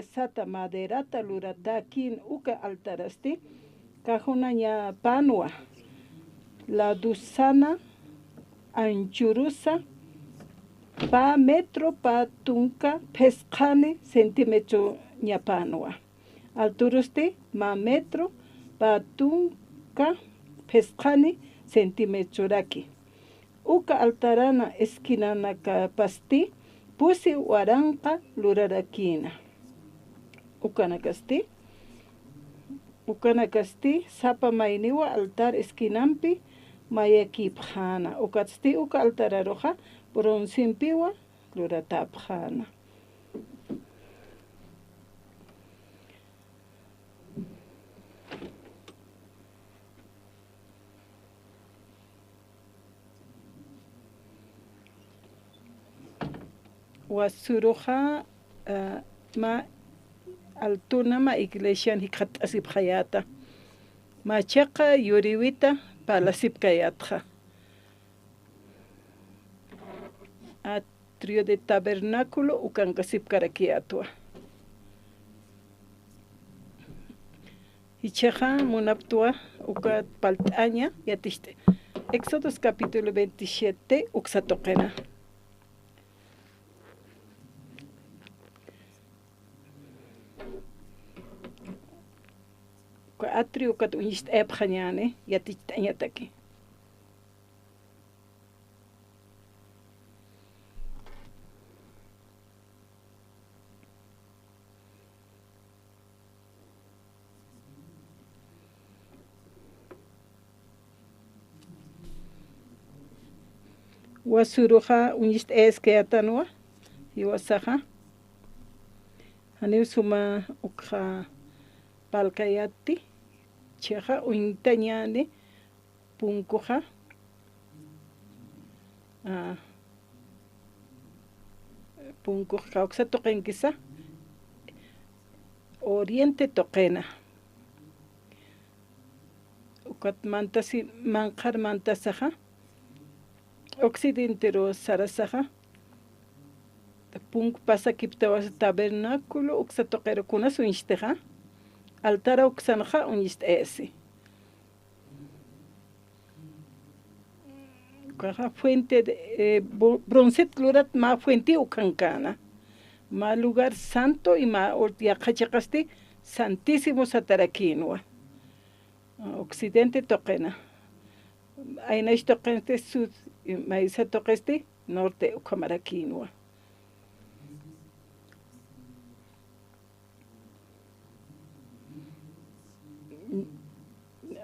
sata maderata lurata kin uka altarasti, cajonaña panua, la dusana anchurusa, pa metro pa tunca pescane centímetro ñapanua. Alturusti ma metro pa tunca pescane centímetro raki. Uka altarana esquinana pasti pusi waranka lurarakina. Ukanakasti sapa mainiwa altar esquinampi mayakipjana. Ukatsti uka altararoja bronzimpiwa luratapjana. Wasuruja ma altuna ma iglesia hikat asip hayata. Ma chaqa yuriwita palasip kayatja. Atrio de tabernáculo ukankasip karakiatua. Hichaja munaptua ukat paltaña yatiste. Éxodos capítulo 27 uxatoquena. Atrio kat unist epjanyane yatitanyataki. Wasuruja unist eskeatanua iwasaja. Hani suma ukha palkayati. Cheja uintañane punkuja punkuja kauksa toqenkisa oriente toqena ukat mantasi manqar mantasaja occidentero sarasaja punk pasa kiptawas tabernáculo uksa toqero kuna suinsteja altara uksanja unist esi. Caja fuente de bronzet lurat ma fuente ukankana. Ma lugar santo y ma ortiaqachaqasti santísimo satarakinwa. Occidente toqena. Ainash toqente sud maisa toqesti norte ukamarakinwa.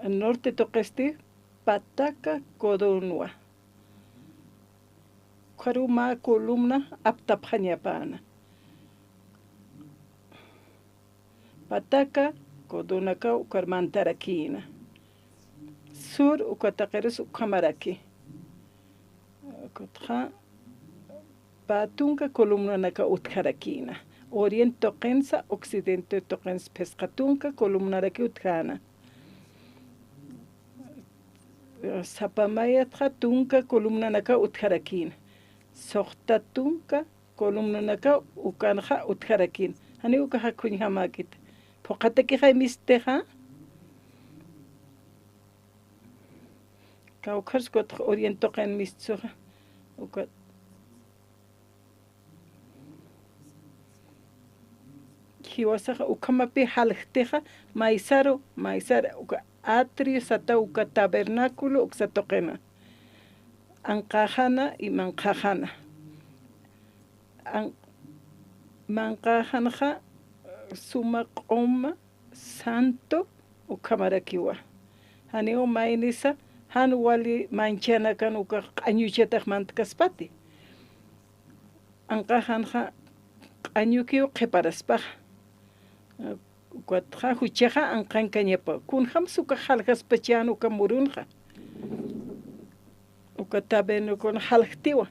Norte toqesti Pataca Codonua. Karuma columna aptapanyapana. Pataca Codonaka ukarmantarakina. Sur ukatakeres ukamaraki. Kotra Patunca columna naka utkarakina. Oriente toqensa, occidente toqens pescatunca columna raki utkana. Sapamaya tunka columna naka utkarakin. Sohtatunka columna naka ukanja utkarakin. Hani ukaha kunyamakit. Pokateki misteja. Kaukars kot oriento kan mistsoja. Ukat. Hiwasaja ukamapi halhteja maisaro uka. Atrio sata uka tabernáculo uksatoqena. Ankajana y mankajana. Mankajanja suma qoma santo ukamarakiwa. Hani mainisa han wali manchana kan uka q'añuchataq mantakaspati anqa hanja q'añukiw qhiparaspaqa ukatqa huchaqa anqanqa ñapa kunham suka halqaspachian uka murunqa uka tabenukuna halqtiwa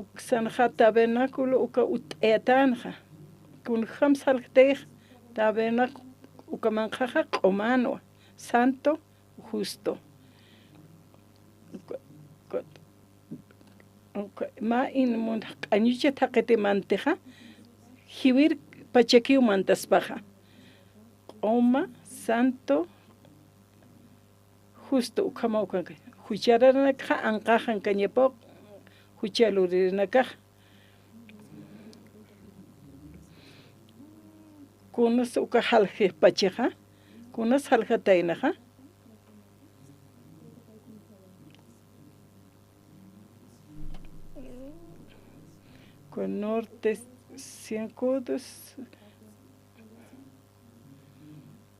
uksanqa tabernáculo uka ut'ayatanja kunham salqtej tabernáculo uka manqaqa q'umanwa santo justo ma inmun q'añucha taqitimantiqa hiwir pachakiw mantaspaqa q'uma santo justo ukama ukanqa huchararanaqa anqajan kañapaw huchaluririnaqa kunas uka halqi pachaqa kunas halqataynaqa con norte 100 codos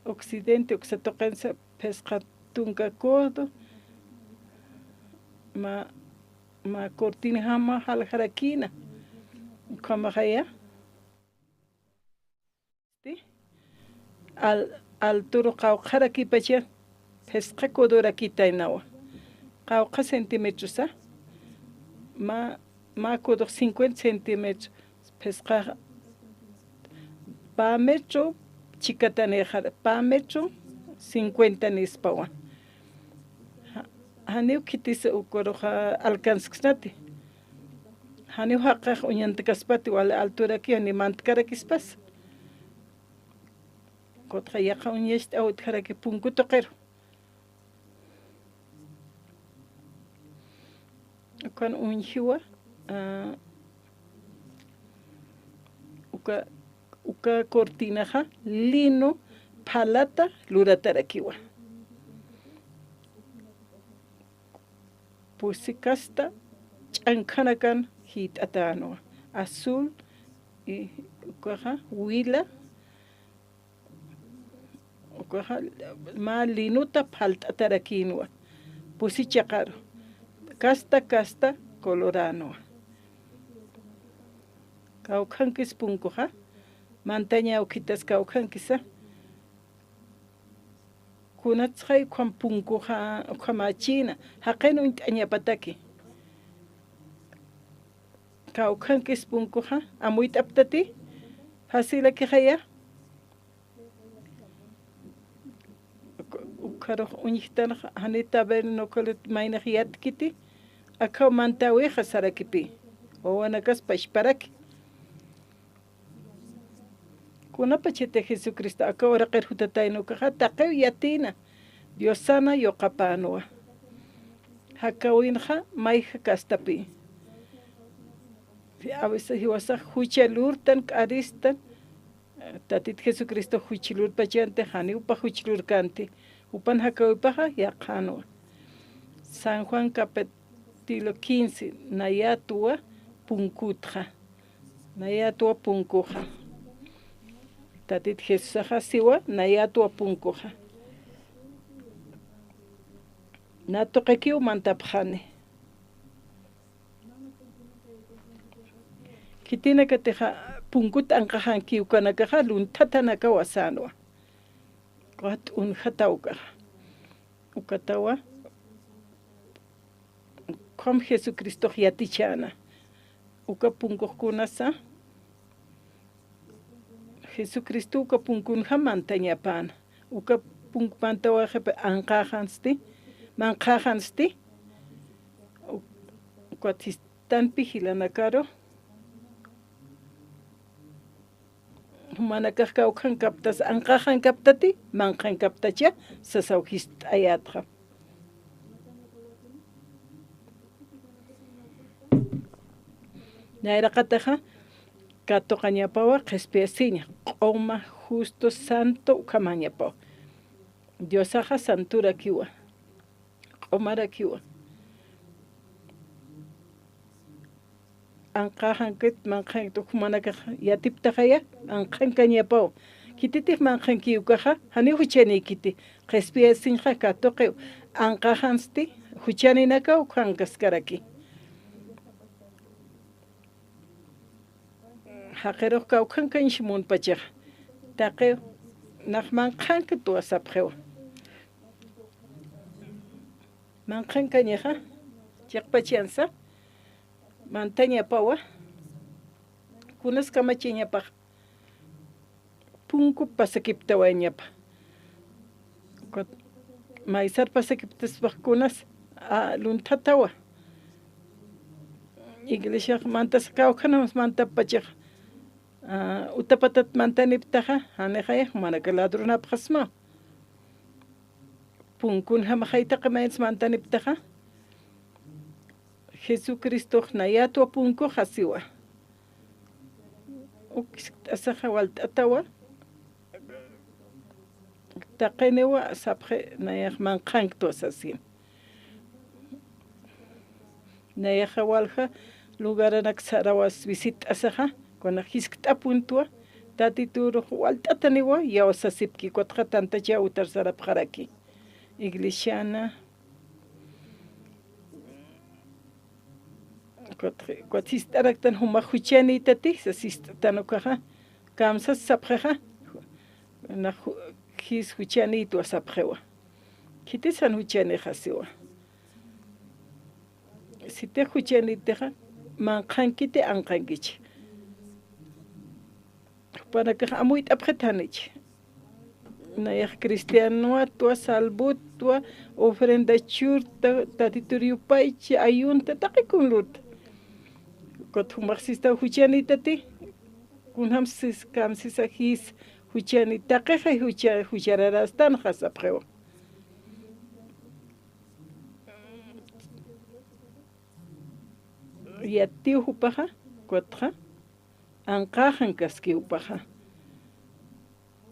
occidente uksatoqensa pesqatunka codo ma cortina hama halqarakina kamaqaya altura qawqaraki pacha pesqa codorakitaynawa qawqa centímetros ma codo 50 centímetros pesqa pa metro chikataneja pa metro 50 nispawan haniw kitisa ukoroja alcanzasnati haniw haqaq uñantakaspati wala altura ki ni mantkarakispas kotqa yaqa uñashta awtjaraki punkutoqero kan unhiwa uka cortinaja lino palata luratarakiwa pusikasta ch'ankanakan hit'atanuwa azul y ukaja wila ukaja ma linuta palt'atarakinuwa pusichaqaro kasta colorano kawqankis punkuqa mantaña ukitas kawqankisa kunatsqay kwan punkuqa uqamachina haqenu int'añapataki kawqankis punkuqa amuyt'aptati hasilaki haya uqaruq uñiqtanaqa hanita vernocolet maynaq yatkiti akaw mantawiqa sarakipi wawanakaspa ishparaki kunapa chita Jesucristo akaw raqir hutataynukaqa taqew yatina Dios sana yoqapanuwa hakawinqa mayqa kastapi a veces hiwasaq huchalurtan k'aristan tatit Jesucristo huchilurpachante haniwpa huchilurkanti upan hakawipaqa yaqanuwa San Juan capítulo 15 nayatuwa punkutqa nayatuwa punkuqa tatit Jesusaqa siwa nayatuwa punkuqa natuqikiw mantapaqani kitinakatiqa punkuta anqajankiw kanakaqa luntatanaka wasanuwa qat unhatawkaqa ukatawa kom Jesucristo yatichana uka punkuqkunasa Jesucristo uka punkunqa mantañapana uka punkmantawaqa anqajansti manqajansti ukachistanpi hilanakaro manakaq kawqan kaptas anqajan kaptati manqan kaptacha sasawhist ayatqa nayraqataqa katoqañapawa qespeciña q'uma justo santo ukamañapawa Diosaqa santura kiwa q'umara kiwa anqajan kit manqan tukumanakaq yatiptaqaya anqan kañapaw Kititi manqanki ukaja, hani huchani kiti. Respia sinja katoque anqajansti, huchani naka ukangaskaraki. Haqero kaukanka inshmun pachaj. Taqeo naqmanqanka tuasapqewa. Manqanka ñeja, chaqpachiansa, mantaña pawa, kunas kamachiñapaq. Punku pasakiptawañapa. Maizar pasakiptaspaq kunas luntatawa. Iglesia mantas kawkanamas manta pachaq. Utapatat mantaniptaja, hanejayaj manaka ladronapqasma. Punkun hamajaytaqa mayas mantaniptaja. Jesucristo nayatua punku hasiwa. Asaja waltatawa. Taqenewa sapje nayaj manqank tuasasin. Nayaj walja lugaranak sarawas visit asaja. Cuando hiskta puntua, tatituro waltataniwa, ya osasipki cuatro tanta ya utar sarapjaraki. Iglesiana. Cuatistaractan humajuchani tati, sasistanocaja, kamsas sapjaja, na his huchani tu asapjewa. Kitisan huchani hasiwa. Si te huchani teja, manqankite anqankichi. Para que amuit apretanichi. Nayaj cristiano tua salvo tua ofrenda churta tatiturio paichi ayunta taqikun lut. Kot humaxista huchanita ti kun hamsis kamsis ahis huchani taqeja huchararastan hasapjeo. Yati hupaja kuatja anqajan kaski upaja.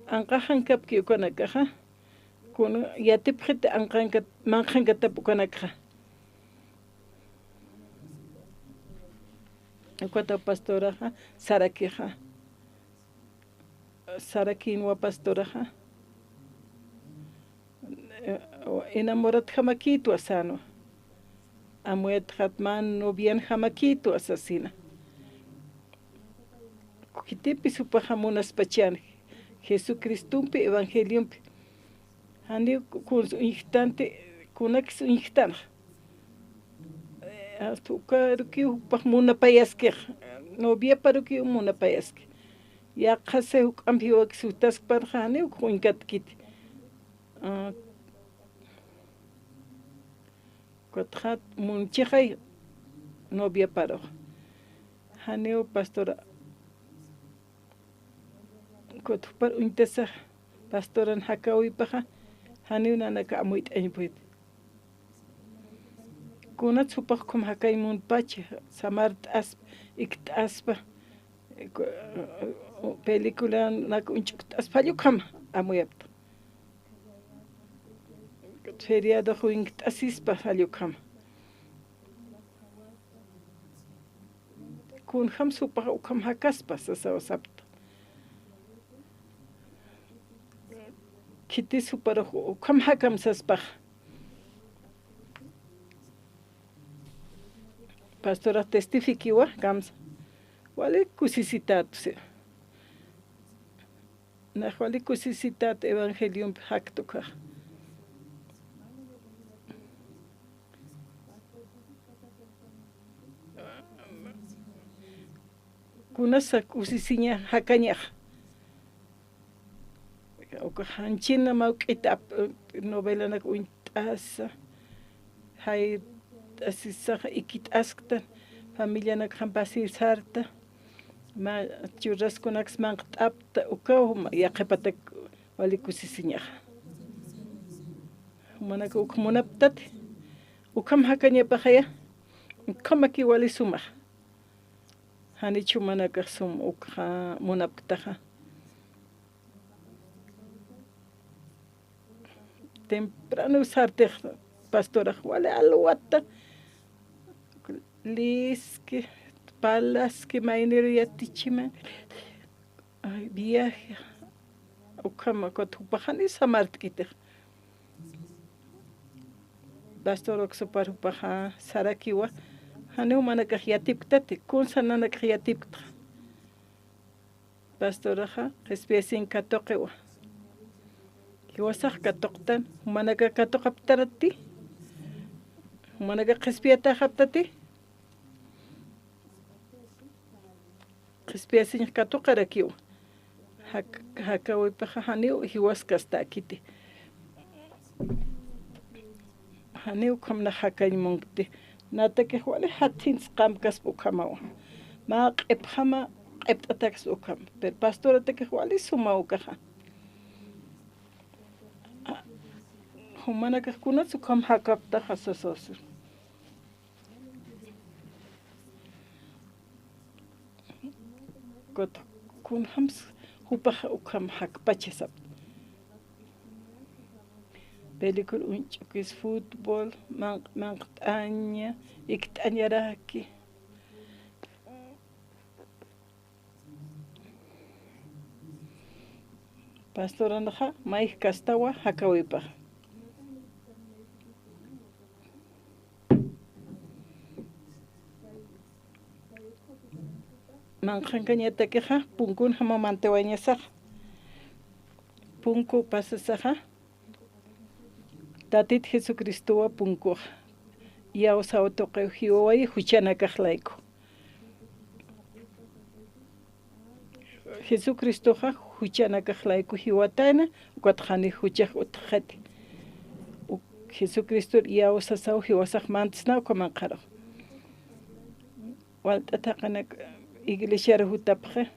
Anqajan kapki ukanakaja. Kun yatipjete anqankat manqankatap ukanakaja. Kuata pastoraja sarakija. Sarakinwa pastoraja. Enamorat jamaquito asano. Amuet hatman no bien jamaquito asesina. Kitipi supajamunas pachan. Jesucristumpi evangeliumpi. Hani kun su instante kunax instan. Astuka ruki upajmuna payaske. No bia paruki umuna payaske. Ya qase uqampi waksutas parjani uqinkat kit. Kothat munchijay no bia paro. Hani pastora Kotupar untesa pastoran hakawi paja hani unanaka amuit añpuit. Kunat supaj kum hakay mun pache samart asp ikt aspa película nak unchukt aspalukam amuyapto. Feriado huinkt asispa salukam. Kun ham supaj ukam hakaspa sasawasapto. Kiti super kam hakam saspach. Pastora testifikiwa kams. Wale kusisitat se. Na wale kusisitat evangelium haktuka. Kunasa kusisinya hakanyah. Hanchina mauqita novela nak uintasa hay asisa ikit askta familia nak hampasir sarta ma churrasco nak manqtapta ukawma yaqepatak walikusisiña manak ukmunaptat ukam hakanya pahaya kamaki walisuma hanichu manak sum ukha munaptaha temprano usarte pastora wale alwata liski palas que mainero yatichima ay viaje ukama kotupahani samartkite. Pastor oxopar upaha sarakiwa. Haneu manaka yatipktate, kunsa nanaka yatipkta. Pastoraja, especie katokewa. Kiwasaj katoktan, manaka katokaptarati. Manaka respieta haptati. Especie katokarakiwa. Hakawi paha haneu hiwaskasta kiti. Haneu kamna hakaymonkte. Natake huale hatins kamkas ukamawa. Ma qephama qeptataks ukam. Per pastora take huale suma ukaha. Humana kuna sukam hakapta hasasos. Got kun hams hupah ukam hakpachesap. Película unchukis fútbol, manqt'aña, ikt'añaraki. Pastoranaja, maíz castawa, hakawipa. Manqankañatakeja, punkun hamamantewañasaj. Punku pasasaja. Tatit Jesucristo punko ya osao toque hiwai huchana kahlaiko. Jesucristo ha huchana kahlaiko hiwatana ukathani huchah uthati. Jesucristo ya osasao hiwasah mantsna ukamanqaro. Waltataqana iglesia hutapje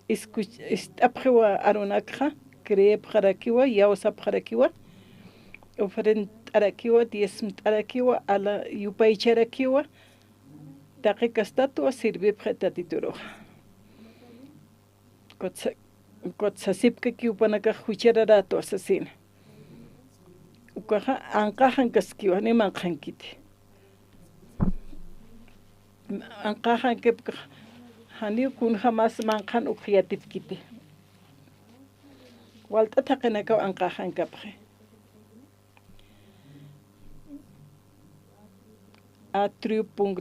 istapje wa arunakha creepjarakiwa ya osapjarakiwa. Ofrenda arakiwa, diezmo arakiwa, ala yupaicharakiwa, taqicastatua sirve pretatituro. Kotsasipka kiupanaka huchararato asesina. Ukaha anqahan kaskiwa ni manqankiti. Anqahan kepka hani kun jamás manqan uqyatipkiti. Walta taqinaka anqahan kapje.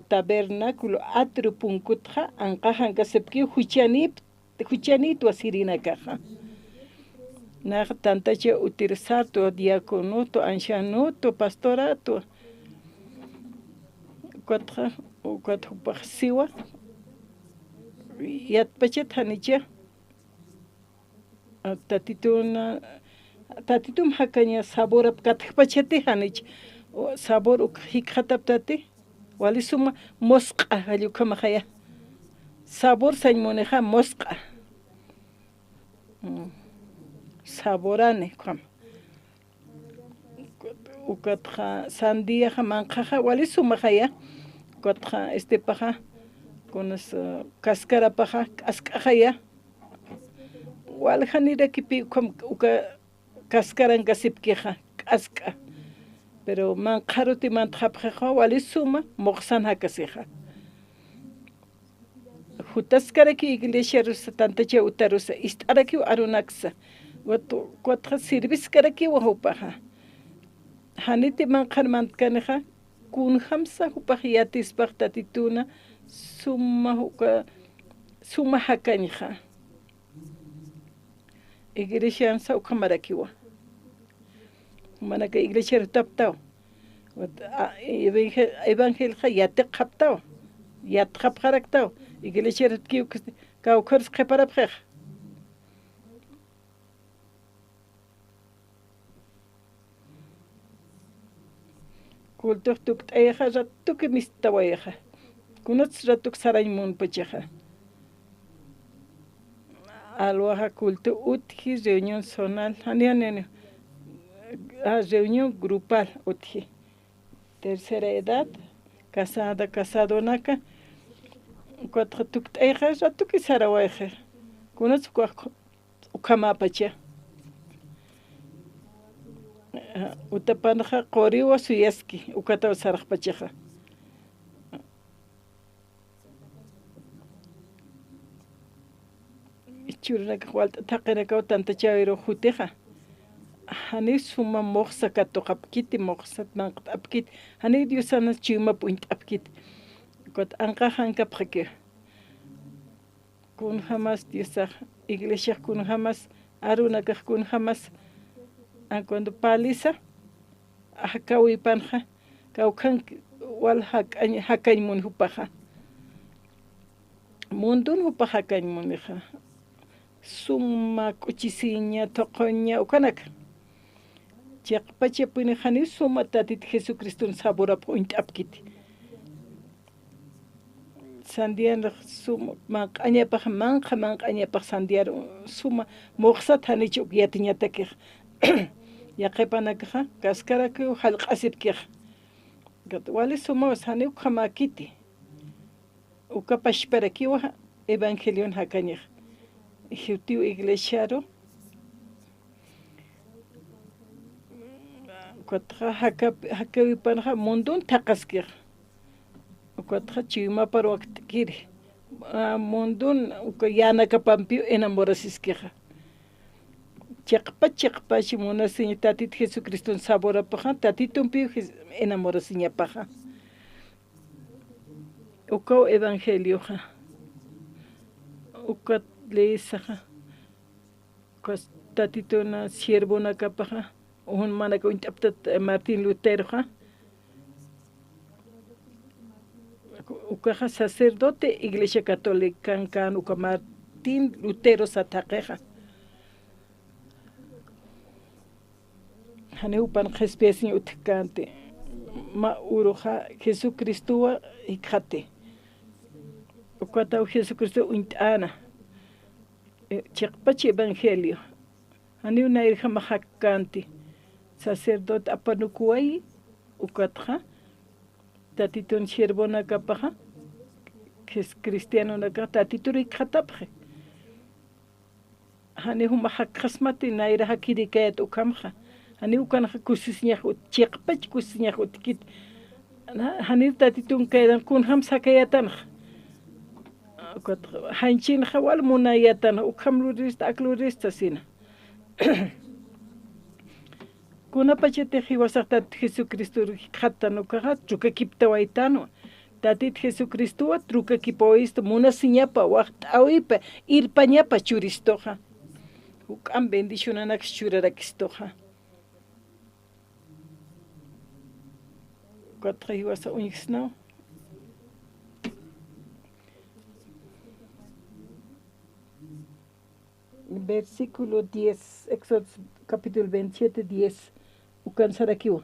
Tabernáculo atrio.kutja anqahan kasepki huchanito asirina caja. Naj tantache utilizato diaconoto ancianoto pastorato. Cuatro pasiwa. Yat pachet hanicha. Tatitum hakanya sabor apkatpachete hanich. Sabor ukhiqataptati. Walisuma mosqa halukama khaya. Sabor sañmoneja mosqa. Saborane kam. Ukatja sandía manjaja walisuma khaya. Ukatja paja con cáscara paja askajaya. Waljanira kipi kam uka cáscara ngasipkeja aska. Pero manqaruti mantjapjeja walisuma moqsan hakasija. Jutaskaraki iglesia rusa tantacha utarusa istaraki arunaksa. Watu cuatro service wahupaja. Haniti manqar mantkaneja kunhamsa hupajiatis paqtatituna suma hakanija. Iglesia sa ukamarakiwa. Manaka iglesia rutaptao. Evangelja yateqaptao. Yatqapqaraktao. Iglesia rutkiu kaukurs qeparapjej. Kultur tuk eja ratuk mistawaeja. Kunuts ratuk saraymun pacheja. Aloha culto utji reunión zonal. Reunión grupal utji. Tercera edad, casado naka. Cuatro tuk eja ratuk sarawaeja. Kunuts ukamapacha. Utapanja qoriwa suyaski ukataw saraqpacheja. churunaka walta taqirakaw tanta chawiro jutiqa hani suma moqsa katuqapkiti moqsat manqat'apkit hani diosana chiuma punt'apkit kot anqajankapqaki kun jamás diosaq iglesia kun jamás arunakaq kun jamás cuando paliza hakawipanqa kawkan wal hakañmun hupaqa mundun hupa hakañmuniqa suma k'uchisiña toqoña ukanaka chaqpachapuni hani suma tatita Jesucristo saborap unt'apkiti sandiar suma manq'añapaq manq'añapaq sandiar suma moqsat hanichu ukyatiñatakiq yaqipanakaqa kaskaraki hallq'asipkiq wali sumawas hani ukhamakiti ukapashparakiwa evangelio hakañiq Jutiu iglesiaro kotqa hakawipanqa mundun taqaskiq kotqa chiwmapar waqtikiri mundun yanakapanpi enamorasiskiqa chaqpachi munasiña tatita Jesucristo saborapaqa tatitunpi enamorasiñapaqa ukaw evangelioqa ukat leesaqa tatituna siervonakapaqa un manaka unt'apta Martín Luteroqa ukaqa sacerdote iglesia católica kan uka Martín Lutero sataqiqa hani upan qespesiña utkante ma uruqa Jesucristuwa iqhati ukataw Jesucristo unt'ana chaqpachi evangelio hani unayriqa mahakanti sacerdote apanukuway ukatqa tatitun siervonakapaqa cristianonaka tatituri iqhatapqa hani huma haqqasmati nayra hakirikayata ukamqa hani ukanaqa kusisñaq chaqpachi kusisñaq utkit hani tatitun kaydan kunham sakayatanaqa hanchinqa wal munayatana ukham lurista aklurista sina kunapachati hiwasaq tatita Jesucristo qhatanukaqa trukakipta waytanu tatita Jesucristowa trukakipawaysta munasiñapa waqt'awipa irpañapa churistoqa huk'an bendicionanakus churarakistoqa kotqa hiwasa uñiqsinaw versículo 10, Éxodo capítulo 27, 10. Ukansarakiwa.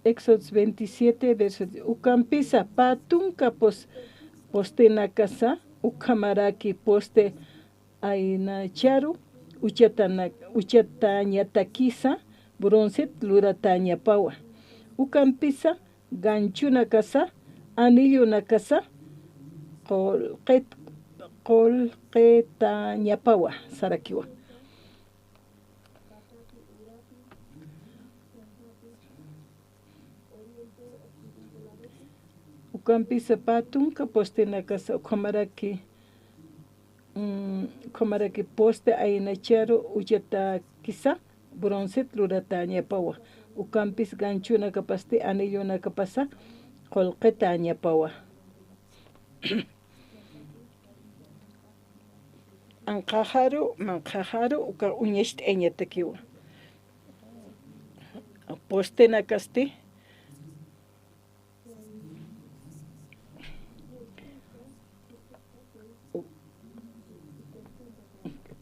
Éxodo 27, verso 10. Ukampisa patunka poste nakasa, ukamaraki poste ainacharu, uchatañatakisa, bronzet luratañapawa. Ukampisa ganchuna casa, anillo na casa, qolqetañapawa sarakiwa. Ukampisa patunka poste na casa, ukamaraki poste ainacharo uchatakisa, bronzet luratañapawa. Ukampis ganchuna kapaste anillo na kapasa qolqetañapawa. Manqaharu uka uñasht'eñatakiwa. Poste na kaste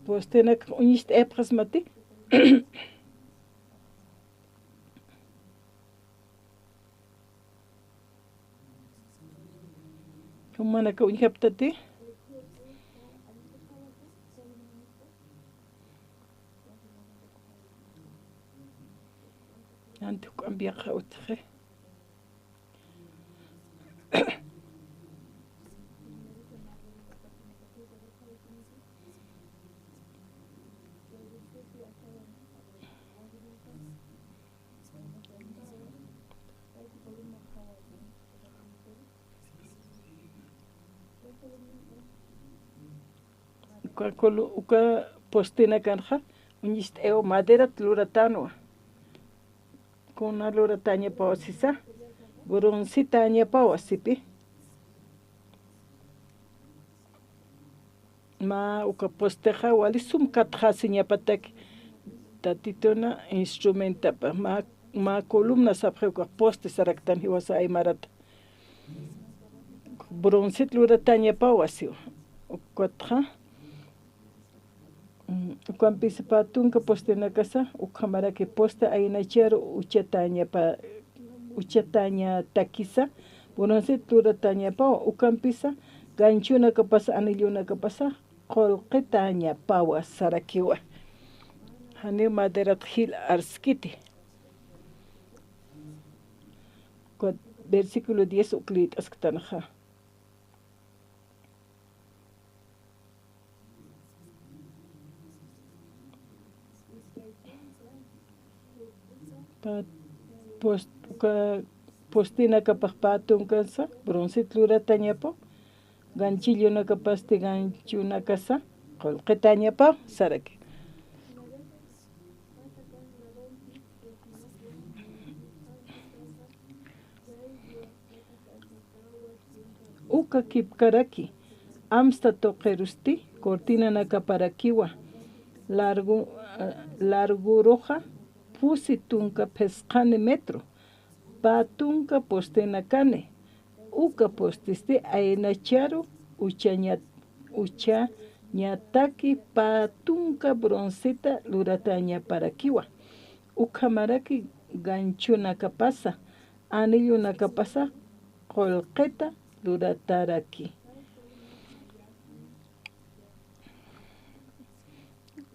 poste na uñasht'epqas mati manaka uñhaptati antu cambiaqa utqe uka postina kanja unist eo madera tluratano kuna luratanya pausisa bronzitanya pausipi ma uka posteja wali sumkatja siñapatak tatitona instrumenta pa ma columna sapje uka poste saraktan hiwasa aymarat bronzit luratanya pauasio ukatja ukampisa patunka postena casa ukamara que posta ainachero uchatanya takisa bronzit luratanya pau ukampisa ganchuna que pasa anilluna que pasa colqetaña pawa sarakiwa hani maderat hil arskiti versículo 10 uklit asktanha postina kapahpatun kansa bronzit luratanya po ganchillo na capaz de gancho na casa colqetaña pa saraki uka kipkaraki amsta toqerusti cortina na caparakiwa largo roja pusitunka pescane metro patunka postena cane uka postiste ainacharo ucha ñataki patunka bronzita lurataña parakiwa uka maraki ganchuna kapasa anillo na kapasa colqeta lurataraki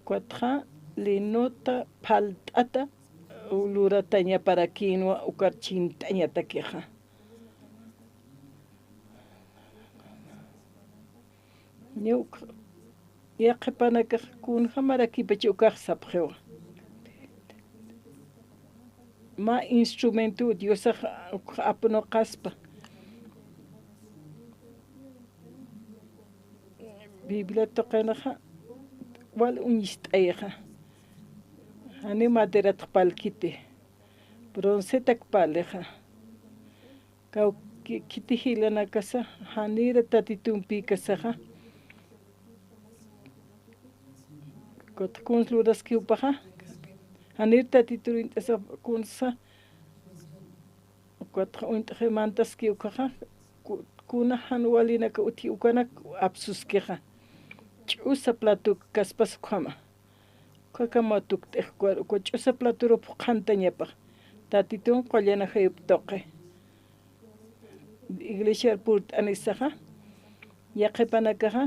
cuatra linota paltata lurataña parakinwa ukarchintaña takeja Nyuk ya qhipanaka kun hamaraki pachukaq sapqewa ma instrumento diosa apno qaspa biblia toqenaja wal unistayja ani madera tqpalkite bronzeta qpaleja kau kitihilana kasa hanira tatitumpi kasaja kot kun luras kiupaja hanir tatiturin esa kunsa kot unt gemantas kiukaja kuna hanwalina ka uti ukana absuskeja chusa platu kaspas khama kakamatuk tekkwar ko chusa platuro pqantañapa tatitun qollana hayp toqe iglesia purt anisaja yaqepanakaja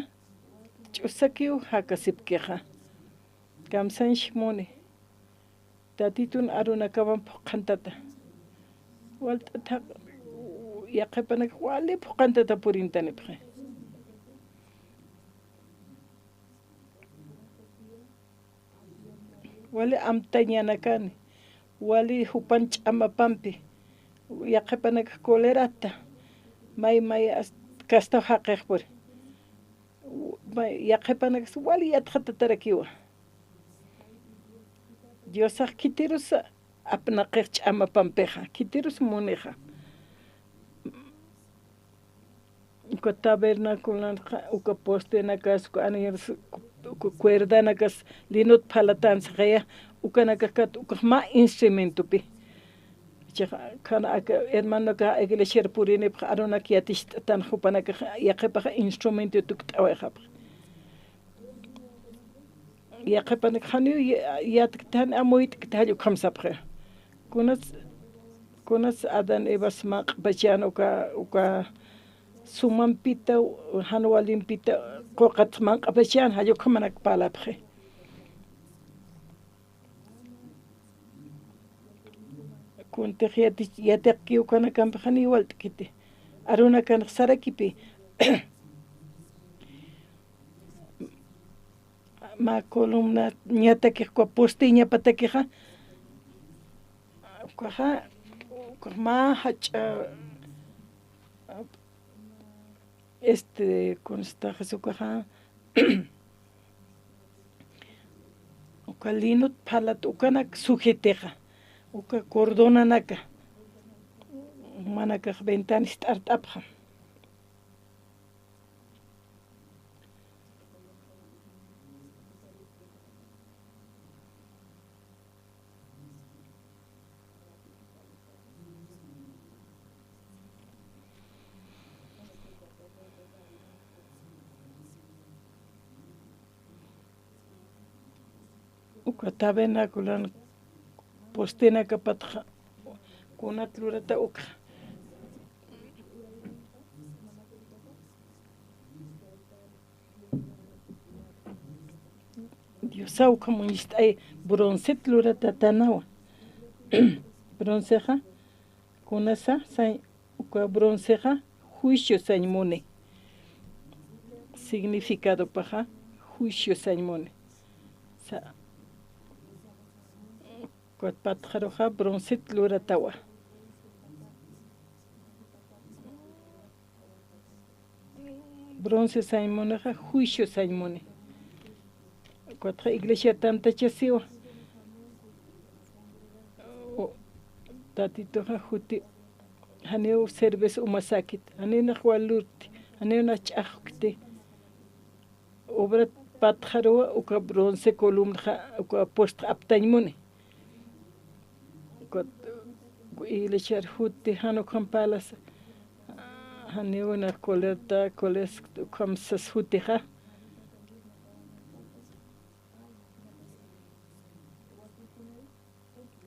chusakiu hakasipkeja kamsansh muni tatitun aruna kaban pqantata walta yaqepanak wali pqantata purintanipje wali amtañanakani wali hupanch amapampi yaqepanak colerata may kasta haqeqpur yaqepanak wali yatqatatarakiwa Diosaq kitirus apnaqich amapampeja kitirus muneja uka tabernáculo uka postenakas uka aniyas cuerdanakas linut palatanzaqeya ukanakat uka ma instrumento pi kana hermano ka iglesia purini arona kiatish tan hupanaka yaqepa instrumento tuktawejap yaqepanak hani yattan amoit ktalu khamsapre kunas adan evas maq bachano uka sumampita hanwalimpita qoqatman qabachan hayo kamanak palapre kunte yataqi ukana kampani waltkite aruna kan sarakipi ma columna ñataki kwa postiña patakiha kwaha ma hacha con esta Jesucaja uka linut phalat ukanak sujeteja uka cordonanaka manaka ventanis t'art'apja uka tabernakulan postinaka patja kunatlurata uka Diosauka munistay bronce tlurata tanawa bronceja kunasa say uka bronceja juicio sañmune significado paja juicio sañmune sa Kuat patjaroja bronce tluratawa bronce sañmoneja juicio sañmune Kuatja iglesia tantachasiwa tatitoja juti haneu cerveza umasakit haneu najwalurti haneu nach'ajkti obra patjarowa uka bronce columna uka posta aptañmune Kuat iglesia juti hanokan palas haneu na colerta coles kamsas jutija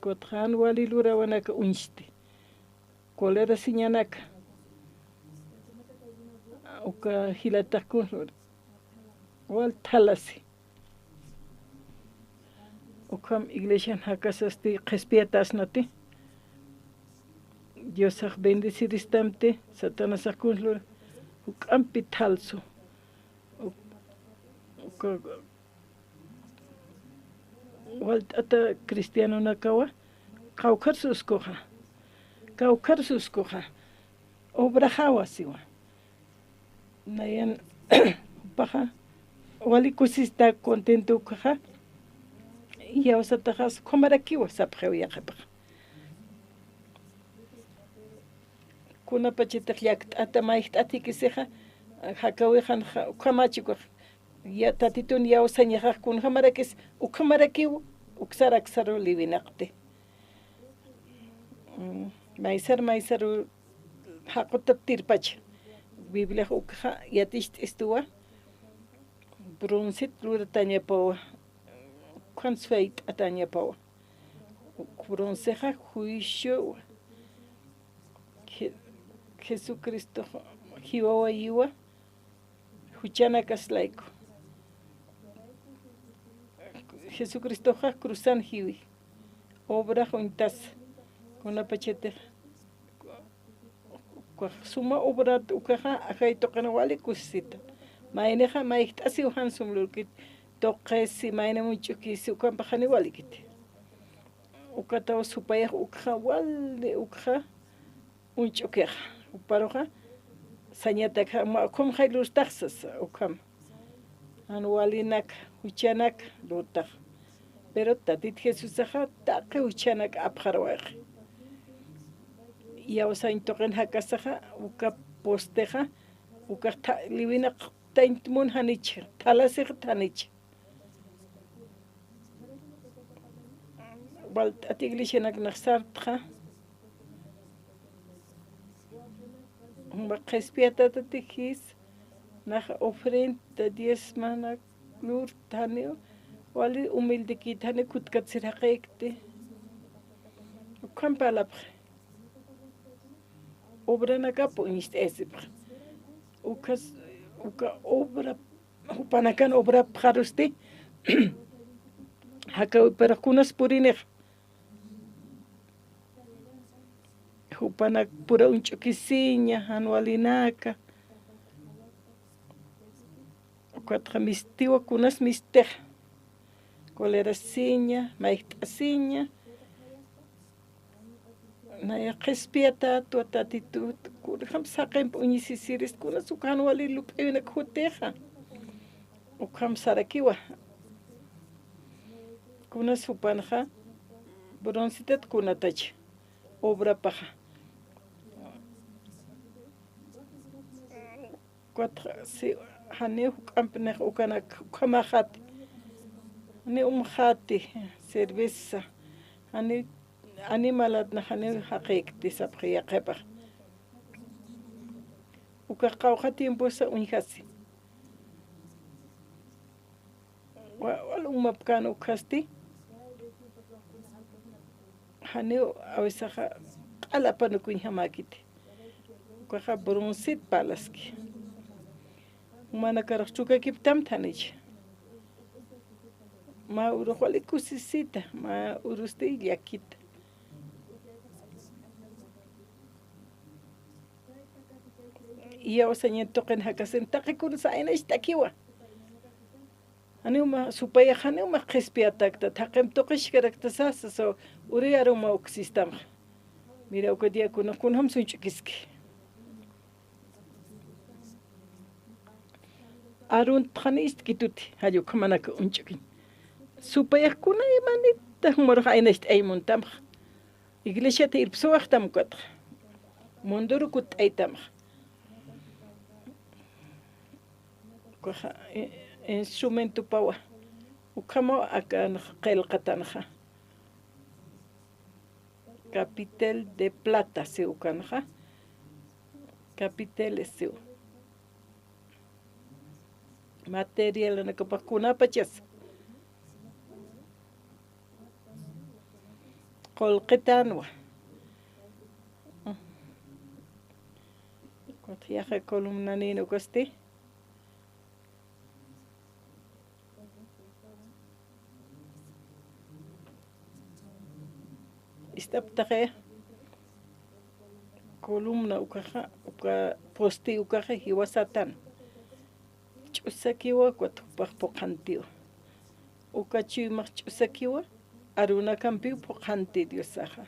Kotjan walilura wanaka unchti kolera siñanaka uka hilatakun wal talasi ukam iglesia hakasasti qespiatasnati Diosaj bendeciristamte satanasakun ukampi talsu uka Waltata cristiano nakawa kaukarsuskoja obra hawasiwa nayan paja wali kusista contento kaja ya osatajas komarakiwa sapjew yaqapa kuna pachita yakt atamaiht atikiseja hakawejan kamachiko ya tatitun ya osañaja kun hamarakis ukhamarakiw uksaraksaro livinaqte maisar haqota tirpacha biblia ukha yatist estuwa bronzit lurataña pawa khansfeit ataña pawa bronceja juicio Jesucristo hiwawa yiwa huchana kaslaiko Jesucristo ja cruzan hiwi obra juntas con la pachete suma obra ukaja ajay tokana wali kusita maineja maiht asi uhansum lurkit toqesi maine mucho kisi ukan pajani walikit ukata supaya ukha wali ukha unchokeja uparoja sañata ma kom jailus taxas ukam anualinak uchanak lutaq pero tatit Jesús aja taqe uchanak apjarwaq ya usain toqen hakasaja uka posteja uka liwina taintmun hanich talasig tanich bal atiglishenak naxartja Maqespiata tatikis nach ofrenda diezmanak lur taneo wali humilde kitane kutkatsiraqekte ukampalap obra nakapo instesip ukas uka obra upanakan obra pharusti haka para kunas purinek upanak pura unchukisiña anualinaka ukatqa mistiwa kunas mistej colerasiña maitasiña naya qespiata tuatatitud kurham saqen puñisisiris kunas ukan wali lup'ina khuteja ukham sarakiwa kuna supanja broncetet kuna tach obra paja cuatro si hani campne ukana kamajati hani umjati cerveza hani animalat na hani haqiqti sabqiya qepa uka qawqa tiempo sa unjasi wal umapkan ukasti hani awisaja qalapan kunjamakiti uka bronzit palaski mana karaqchuka kiptam thanich ma urujuali kusisita ma urusti yakita iya osañen toqen hakasen taqikun saina ishtakiwa ani uma supaya hani uma qispiatakta taqem toqish karakta sasa so uriaru ma uksistam mira ukadia kunham sunchukiski arun tqanist kituti hayu kamanaka unchukin supaya kuna imanita morja ainest aymuntam iglesia te irpsuachtam kat munduru kut aitam instrumento pawa ukamo akan qelqatanja capitel de plata se ukanja capitel se material na kapakuna pachas qolqitanwa qotyaqa columna nino kosti istaptaje columna ukaja uka posti ukaja hiwasatan ch'usakiwa kwatupaq puqantiwa ukachimaq ch'usakiwa aruna kampi puqanti diosaja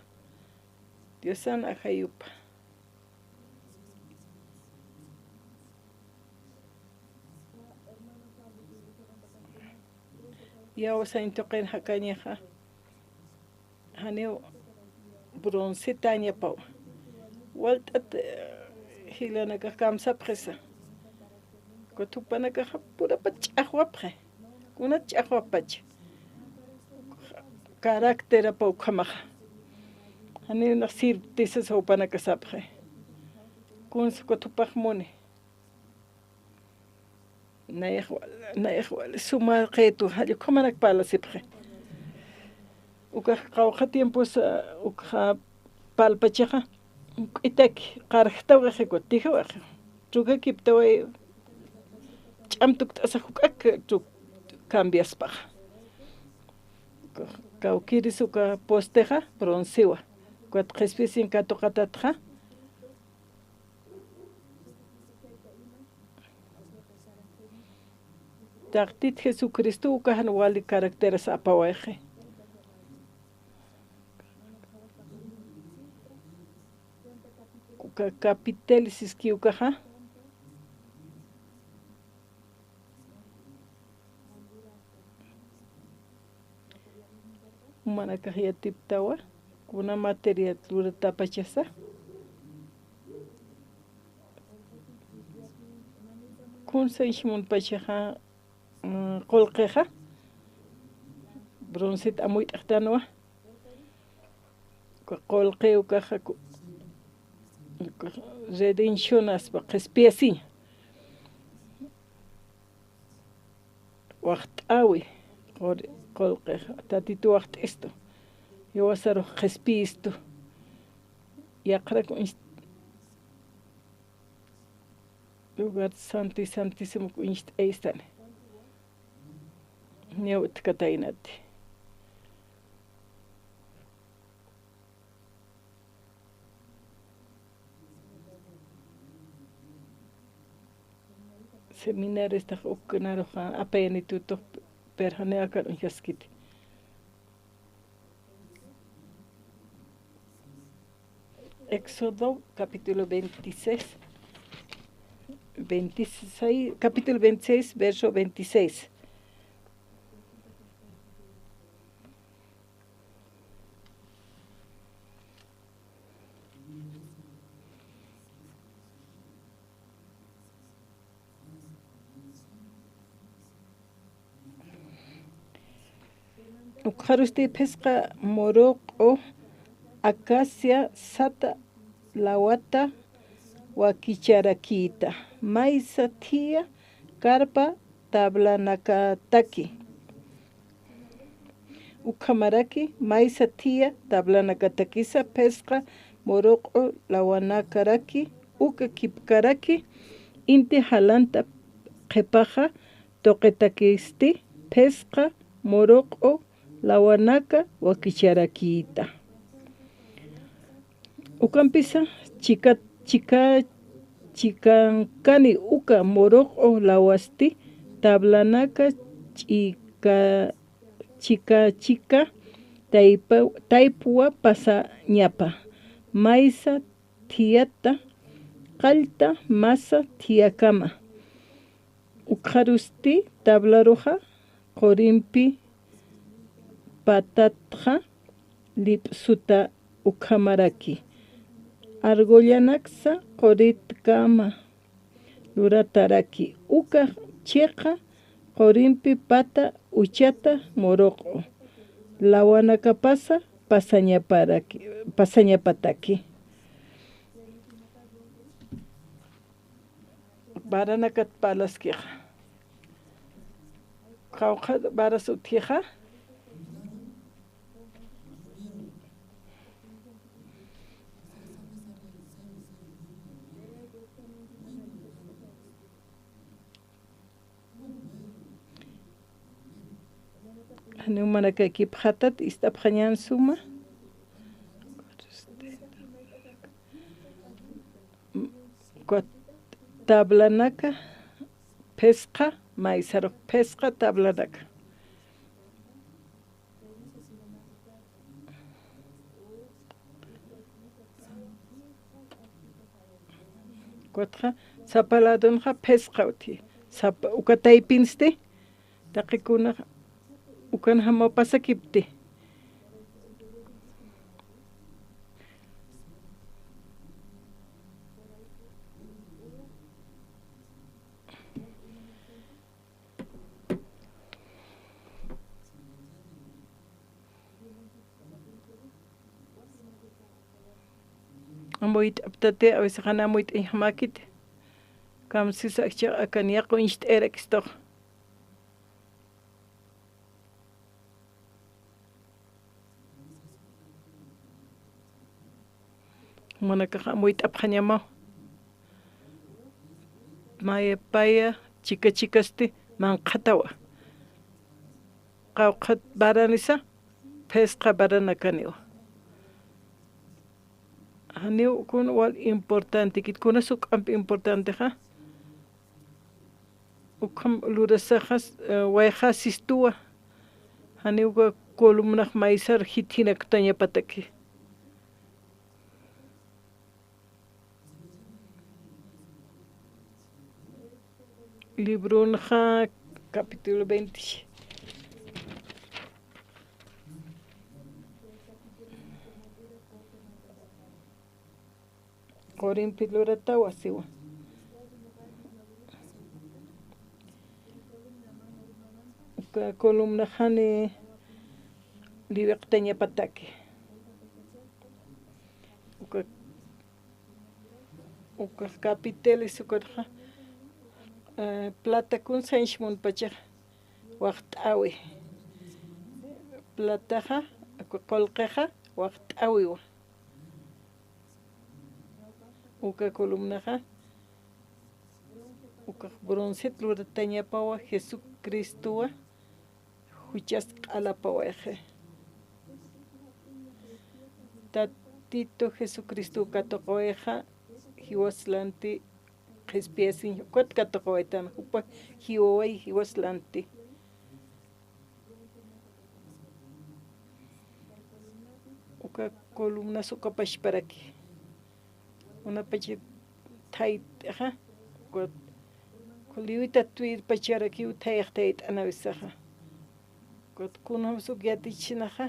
diosan ajayupa yawa saintoqen hakañaja haneo bronzetaña pau waltat hilanaka kamsapqesa kotupanaka pura pach'aqwapqa kuna ch'aqwapach carácter pau khamaja hani nasir tisa sopanaka sapqe kun kotupaqmuni nayaqwal suma qetu hali khomanak pala sipqe uka qawqa tiempos uka palpachaqa itak qarqtawa ejecutivo chuka kiptawa ch'amtuk t'asajuk'ak chuk cambiaspa kawkiris uka posteja broncewa kuat qespisin katuqatatqa taqtit Jesucristo uka hanwali caracteres apawaje capitel siskiukaja manakahya tiptawa kuna material tapachasa kun seishmun pachaja qolqeja bronzit amuy t'aqtanwa qolqeukaja redención aspa qespiasi waqt awi qolqe tatitu waqt esto yo wasaro qespisto yaqra con lugar santísimo con estan neut katainati seminario está ocunaro apenas tuto perhanea kan unjaskiti Éxodo capítulo 26 capítulo 26 verso 26 Uqharusti pesca moroqo acacia sata lawata wakicharakita maisa tia karpa tablanakataki ukamaraki maisa tia tablanakatakisa pesca moroqo lawanakaraki uka kipkaraki inti halanta qepaja toqetakisti pesca moroqo lawanaka wakicharakita ukampisa chikankani uka moroqo lawasti tablanaka chika taipua pasa ñapa maisa tiata qalta masa tiakama uqharusti tablaruja qorimpi patatja lipsuta uqhamaraki argollanaksa qoritkama lurataraki uka chiqa qorimpi pata uchata moroqo lawanakapasa pasañapataki baranakat palaskiqa qawqa barasutkiqa Numanaka kiphatat istaphañan suma tablanaka pesca maizaro pesca tablanaka cuatro zapaladonja pesca uti ukataypinste taqikuna ukan hama pasakipti amoit aptate a veces gana muy ihmakit kam sisa akania ko inst erekstoch manaka muy aphañama maya paya chikasti manqatawa qawqat baranisa pesqa baranakaniwa Haniu kun wal importante kit kuna suk amp importante ha ukam lurasajas wayhasistua haniu ka kolumna maisar hitina ktanya pataki Librunja capítulo 20 Corimpi luratawa siwa ka columna hani liwaqtaña pataki uka capitele sukarja plata kun senchmun pachaj waqt'awi plataja qolqeja waqt'awiwa uka columnaja uka bronce luratañapawa Jesucristowa huchas q'alapawaje tatito Jesucristo katoqoeja hiwaslanti qhispiesin kuat katoqoetan upa hiwaway hiwaslanti uka columna sukapashparaki una pachi thait ha kuliwita tuir pacharaki uthayaqtayt anawisaja kot kunham sukyatichinaja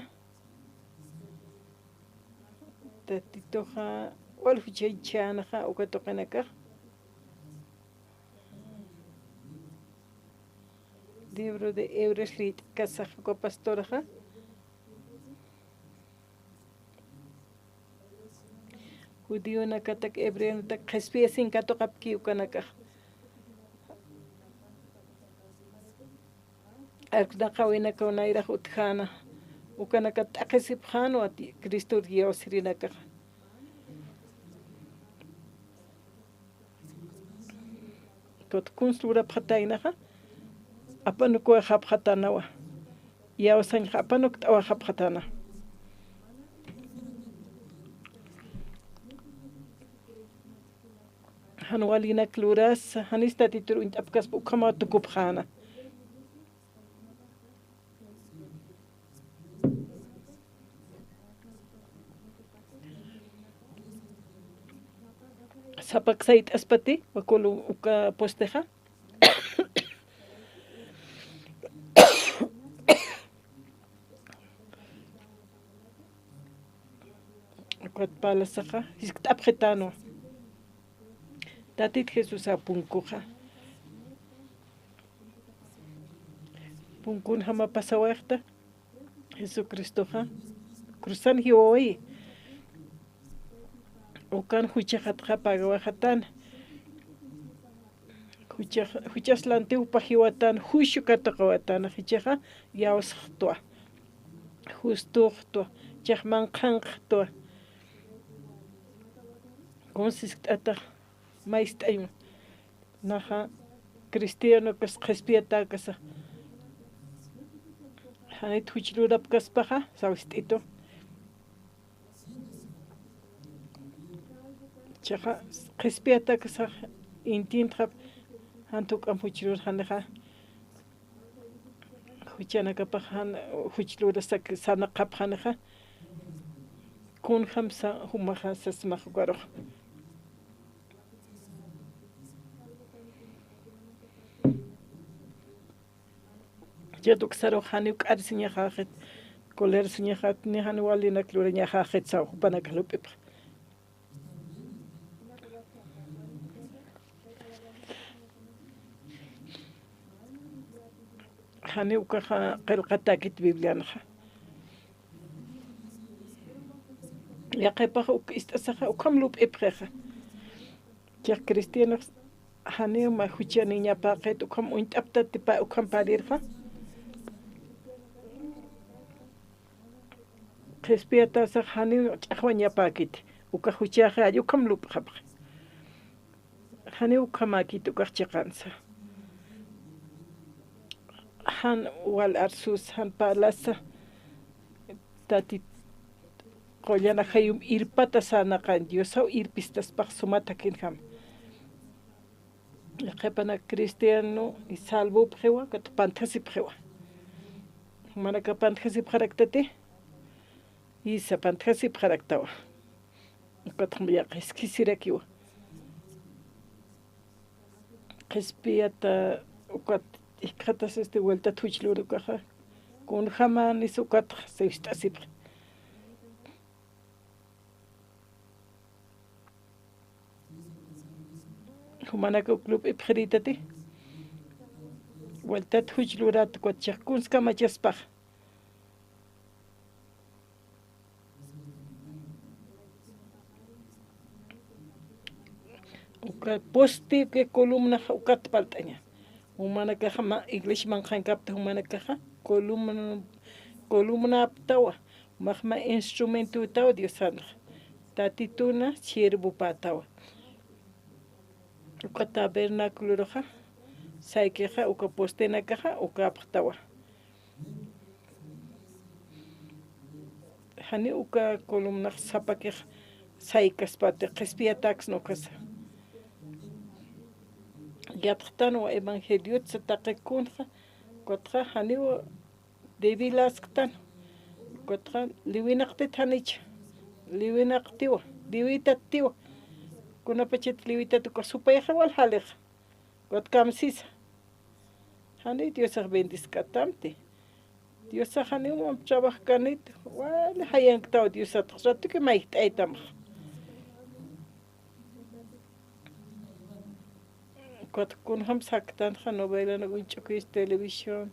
tatitoja wal huchaychanaja uka toqanaka libro de Hebreos rit kasaj ko pastoraja judío nakatak hebreo tak qespia sinkato qapki ukanaka arknaqawina kawnayra utjana ukanaka taqisipjano ati Cristo Dios rinaka kot kunstura phataynaha apanuko haphatanawa yawasan apanuk tawa haphatana hanwalina kluras hanista titur intapkas ukama tukupjana sapaksait aspati wakulu uka posteja akwat palasaja iskapjetano tatit Jesús apunkuja punkun hama pasawerta Jesucristo ja cruzan hioi ukan huchajatja pagawajatan huchaslanti upajiwatan hushukataqawatan hichaja yausjtua justujtua chajmanqanqtua consistata maistayun naja cristiano kas qespiata kasa hanit huchlurap kaspaja sawistito chaja qespiata kasa intintrap hantuk am huchlur hanaja huchana kapajan huchlur sana qaphanaja kun khamsa humaja sasmaj garo Jaduk saro hanuk arsinya khaget koler sinya khat ni hanwali na klurenya khaget sa bana kalupip hani uka qilqata kit bibliana ya qepa uk istasaha ukam lup ipkha ya cristianos hani ma huchani nya paqet ukam untapta tipa ukam padirha Respiata sa hani chahwanya pakit uka huchaja yukam lup khap hani ukamakit ukachqansa han wal arsus han palasa tati qollana khayum irpata sana kan diosa irpistas paxumata kinham qepana cristiano y salvo phewa kat pantasi phewa mana ka pantasi pharaktati isa pantasi pharaktawa katmya qeskisirakiwa qespiata ukat ikhatas vuelta tuchluru kaja kun jaman isukat seistasip humanako club ipkhritati vuelta tuchlurat kwachkunska machaspaj uka posti ke columna ukat paltaña humana caja ma English man khan kapta humana caja columna aptawa mahma instrumento tawa diosandra tatituna siervo patawa uka tabernáculo roja saikeja uka postena caja uka aptawa hani uka columna sapake saikas pate qespiatax no casa Yattan o evangelio tsatakunja kotra haniwo devilasktan kotra liwinaqti thanich liwinaqtiwa liwitatiwa kuna pachet liwitatu ko supayja wal halej kot kamsis hani Dios bendiskatamte Dios haniwo trabajkanit wal hayanktaw Dios atratu que maitaitam Cuando con ham saktan ha novela no guinchokis televisión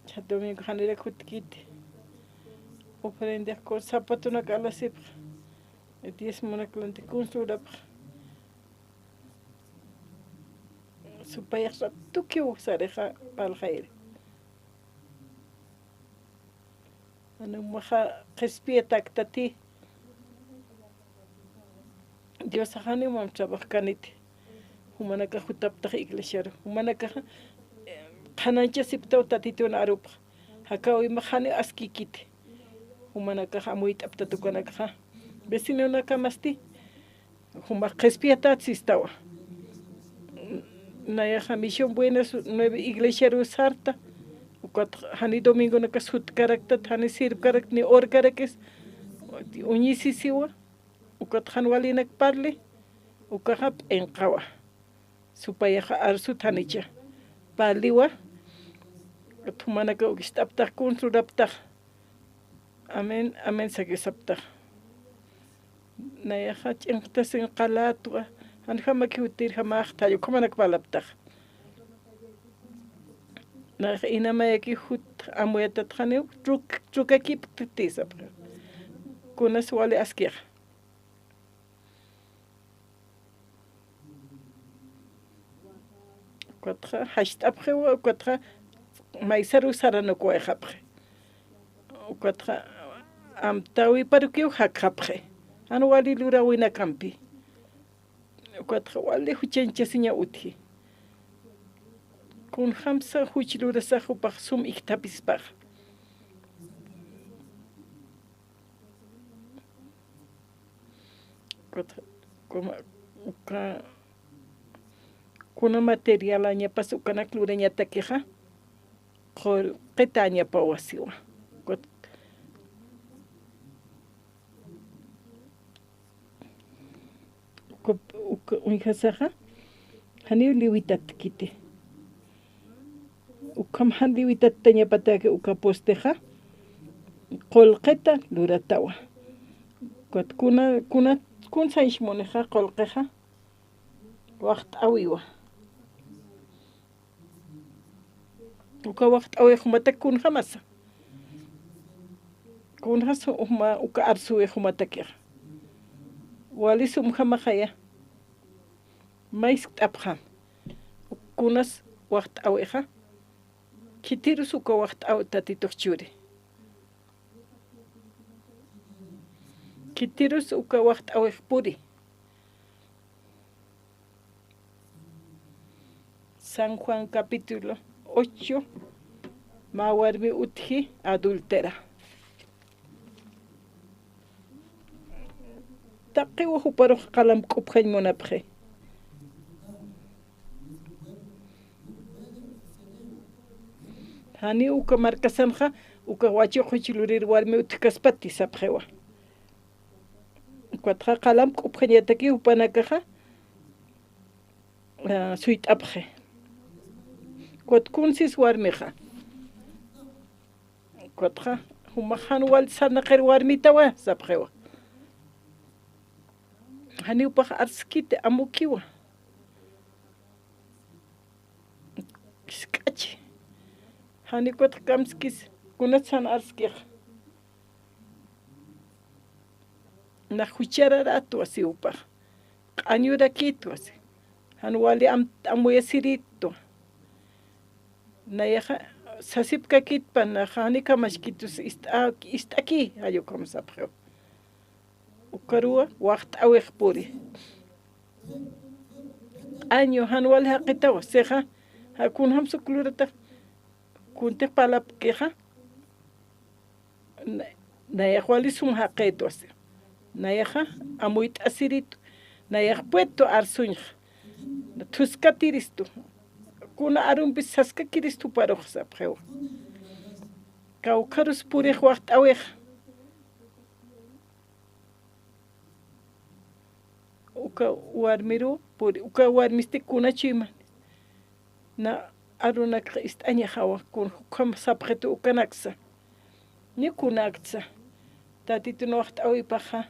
ya domingo hanere kutkit ofrenda con zapato na galasip diezmo naklantikun surapaq supayaq ratukiw sariqa palqayri maja qespia taktati Dios ahanimam trabajkaniti humanaka jutaptaq iglesiaru humanaka qanancha siptaw tatituna arupaq hakawi mahani askikiti humanaka amuyt'apta tukunaka vecinonaka masti huma qespia tatsistawa nayaja misión buenas 9 iglesiaru sarta ukat hani domingo naka sut karakta hani sirv karak ni or karakes uñisisiwa ukat hanwalinak parli ukahap enqawa supayaja arsut hanicha paliwa tumanaka ukistaptaq kunsuraptaq amen amen sakisaptaq nayaja ch'inqtasin qalatwa hanjamaki utir hamaqtayo kumanak palaptaq nayaja inamayaki hut amuyatatqani trukakip tisapqa kunas wali askiaq Quatro hashtapre o quatro maisaru saranoko hapre. O quatro amtawi parukiu hakhapre. Anuali lura wina campi. O quatro wali huchencha sinya uti. Kun hamsa huchilura sahu sum iktapispar. Quatro como kuna material aña pasukana klureña taquija qol qitaña pawasiwa unhasaja hani liwitat kiti ukam han liwitat taña patake ukaposteja qol qita luratawa kuna kun saishmoneja qolqeja waqt awiwa uka waqt awi xumatak kun jamasa kun hasu uma uka arsuwe xumatakir wali sum jamajaya mais tapjam kunas waqt awiha kitirus uka waqt awi tatitochuri kitirus uka waqt awi puri San Juan capítulo 8, Mawarmi Utji adultera. Taqi wuhu paro qalam qupkhañ monapxe. Hani uka markasanja uka wachi qochilurir warmi utkaspati sapxewa. Quatro qalam qupkhañataki upanakaja suit apxe. Kunsis warmija. Quatro humahan wal sanaqer warmitawa sapxewa. Hani upaq arskite amukiwa. Kiskachi. Hani quatro kamskis kunatsan arskij. Na huchararato así upaq. Q'añurakito así. Han wali amuyasirito. Nayaja sasipka kitpan hani kamashkitus istaki ayo como sapxew ukarua waqt awiq puri año han wal haqitawa seja hakun hamsu klurata kunte palap keja nayaja wali sum haqetos nayaja amuit asirito nayaja pueto arsuñ tuskatiristo kuna arumpis saska kiristu paroq sapxew kawkarus puriq waqt awiq uka warmiru puri uka warmisti kuna chima na arunak ist'aña hawa kun kam sapxetu ukanaksa ni kunaksa tatitun waqt awipaja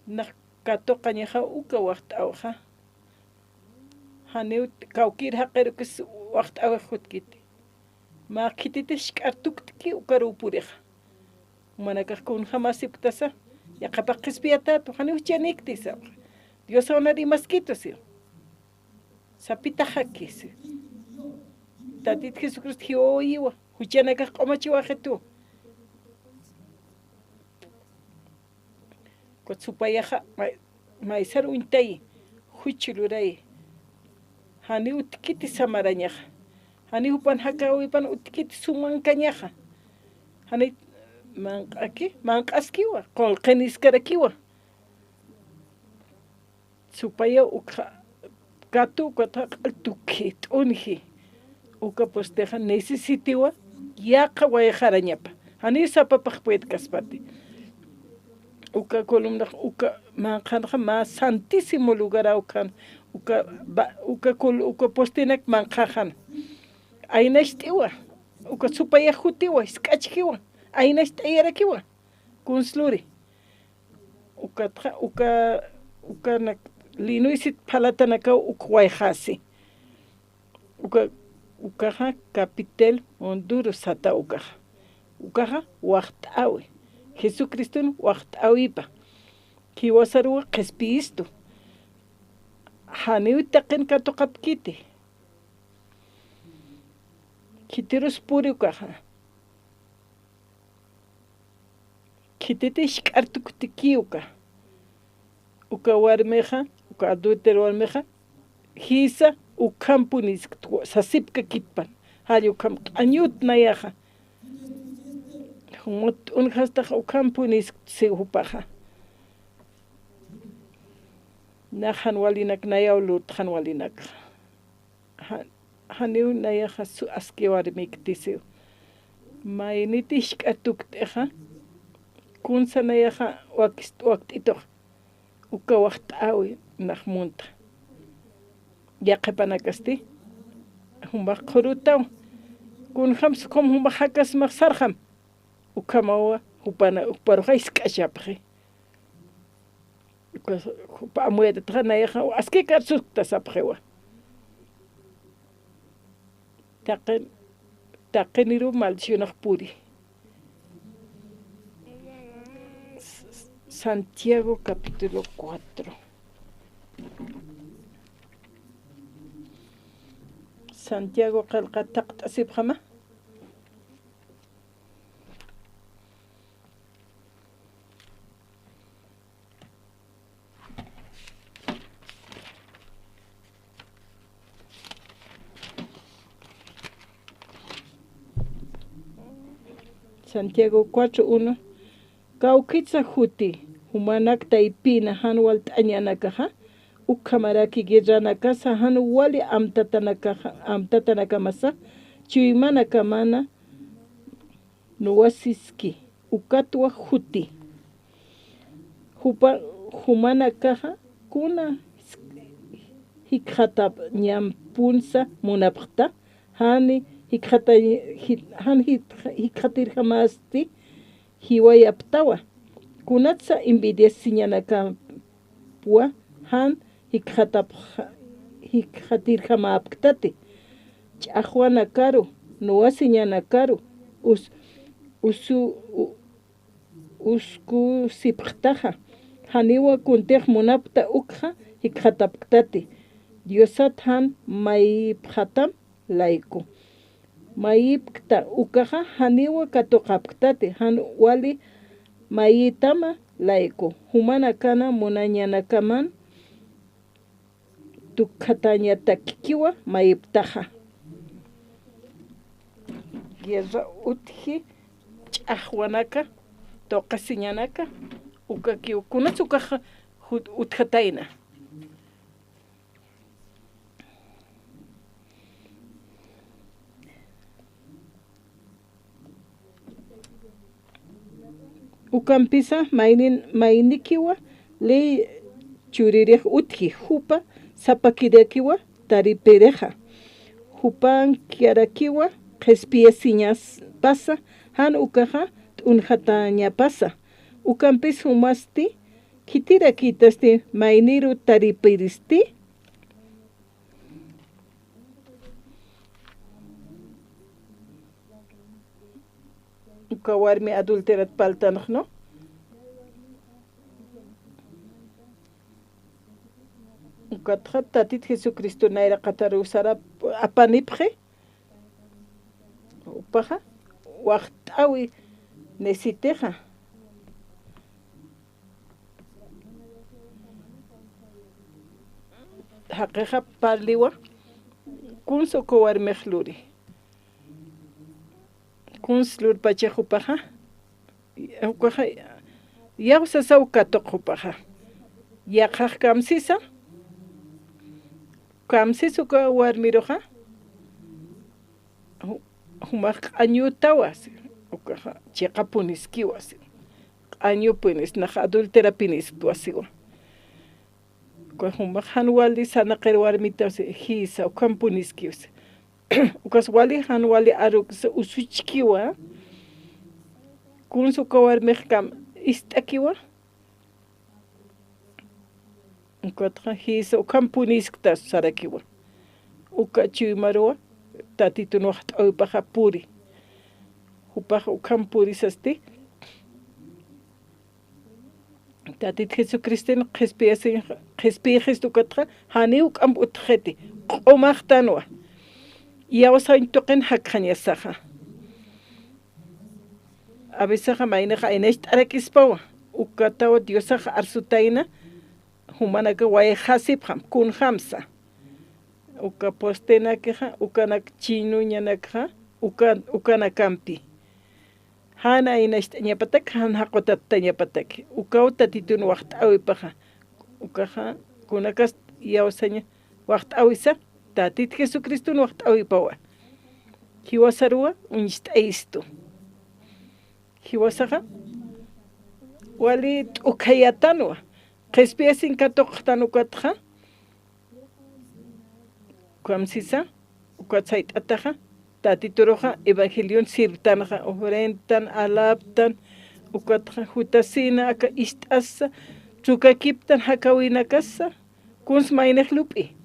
na katoqañaja uka waqt awja hani kawkir haqirukis waqt awijutkiti ma kititish k'artuktiki ukaru puriq manakaq kun hamasiptasa ya capa qispiatato hani uchaniktis Dios honari masquito sí sapita hakis tatit Jesucristo hioiwa huchanaka qomachiwa jetu Kotsupayaja maizar untay huchiluray hani utkiti samarañaja hani upan hakawipan utkiti sumankañaja hani manqaskiwa qolqeniskarakiwa supaya uka katu kata tukit unhi uka posteja necesitiwa yaqa wayjarañapa hani sapapaq puede kaspati uka columna uka manqanja más santísimo lugar aukan uka postinak manqajan aynashtiwa uka supaya jutiwa iskachkiwa aynashtayarakiwa kunsluri uka nak linuisit palatanaka ukwayjasi ukaja capital Honduras sata ukaja waqtawi Jesucristo waqtawipa kiwasarwa qespiisto hani utaqin katuqapkiti kitiros puri ukaja kititish k'artukutikiuka uka warmeja uka adultero warmeja hisa ukampunis sasipka kitpan hali ukam anyut nayaja humut unhasta ukampunis se upaja nahan walinak nayawlut han walinak haniu nayaja su aski warmiktiseu maynitish k'atukteja kunsa nayaja waqtito uka waqtawi nahmunta yaqepanakasti humba qurutaw kun hams kom humba hakas maqsarham ukamawa upana uparuhais kashapri upa amueta tranayaja aski karsukta sapjewa taqeniru maldicionaj puri Santiago capítulo 4 Santiago qalqataq asibjama Santiago 4:1 Kaukitsa juti humanak taipina hanwal t'añanakaja ukamaraki giranakasa hanwali amtatanaka masa chiymana mana nuwasiski ukatwa juti humanakaja kuna hikhatap ñampunsa munapqta hani hikhatirhamasti hiwayaptawa kunatsa envidia siñanakapua han hikhatirhamapktati ch'aqwana karu nuwasiñana karu usku sipqtaja haniwa kuntiq munapta ukja hikhatapktati Diosat han mayiphatam laiku mayipkta ukaja haniwa katuqapktati han wali mayitama laiku humana kana munañanakaman tukhatañatakikiwa mayiptaja guerra utji ch'aqwanaka toqasiñanaka ukakiwa kunatsukaja utjataina ukampisa maynikiwa le churirej utji hupa sapakirekiwa taripereja hupan kiarakiwa qespiesiñas pasa han ukaja t'unjataña pasa ukampis humasti kitirakitasti mayniru taripiristi uka warmi adulterat paltanaq no Ukatja tatit Jesucristo naira qatar usara apanipje. Upaja waqtawi nesiteja. Hakeja parliwa kunso kowarmejluri. Kunslur pachejupaja. Ukaja yausa saukatojupaja. Yakaj kamsisa. Kamsisu ka warmiroja. Humak añutawas. Ukaja chiqapuniskiwas. Añupinis naja adulterapinis tuasiwa. Humak hanwali sanaqer warmitas hisa ukampuniskiwas. Ukas wali hanwali aruk usuchkiwa. Kunsu ka warmejkam istakiwa. Ukatja hisa ukampunisktas sarakiwa. Uka chuymarua tatitun waqt'awpipaqa puri. Upaqa ukampurisasti. Tatit Jesucristino qhispiyajis ukatja hani uk'am utqheti q'umaqtanwa. Yawasayn tuqin hakqañasaqa. A veces maynaqa aynash t'arakispawa. Ukatawa Diosaqa arsutayna. Humanaka wayhasipjam kun hamsa. Uka postenakja, ukanak chinuñanakja, ukanakampi. Hana inashtañapatak, han hakotattañapatak. Ukauta titun waqt'awipaja. Ukaja kunakas yawsaña waqt'awisa, tatit Jesucristun waqt'awipawa. Hiwasarua uñisht'aistu. Hiwasaja wali t'ukayatanwa. Qhispiyasin katuqtanukatja. Kamsisa ukatsayt'ataja tatituroja evangelion sirtanaja ofrentan alaptan ukatja hutasina aka ist'asa chukakiptan hakawinakasa kuns maynejlupi.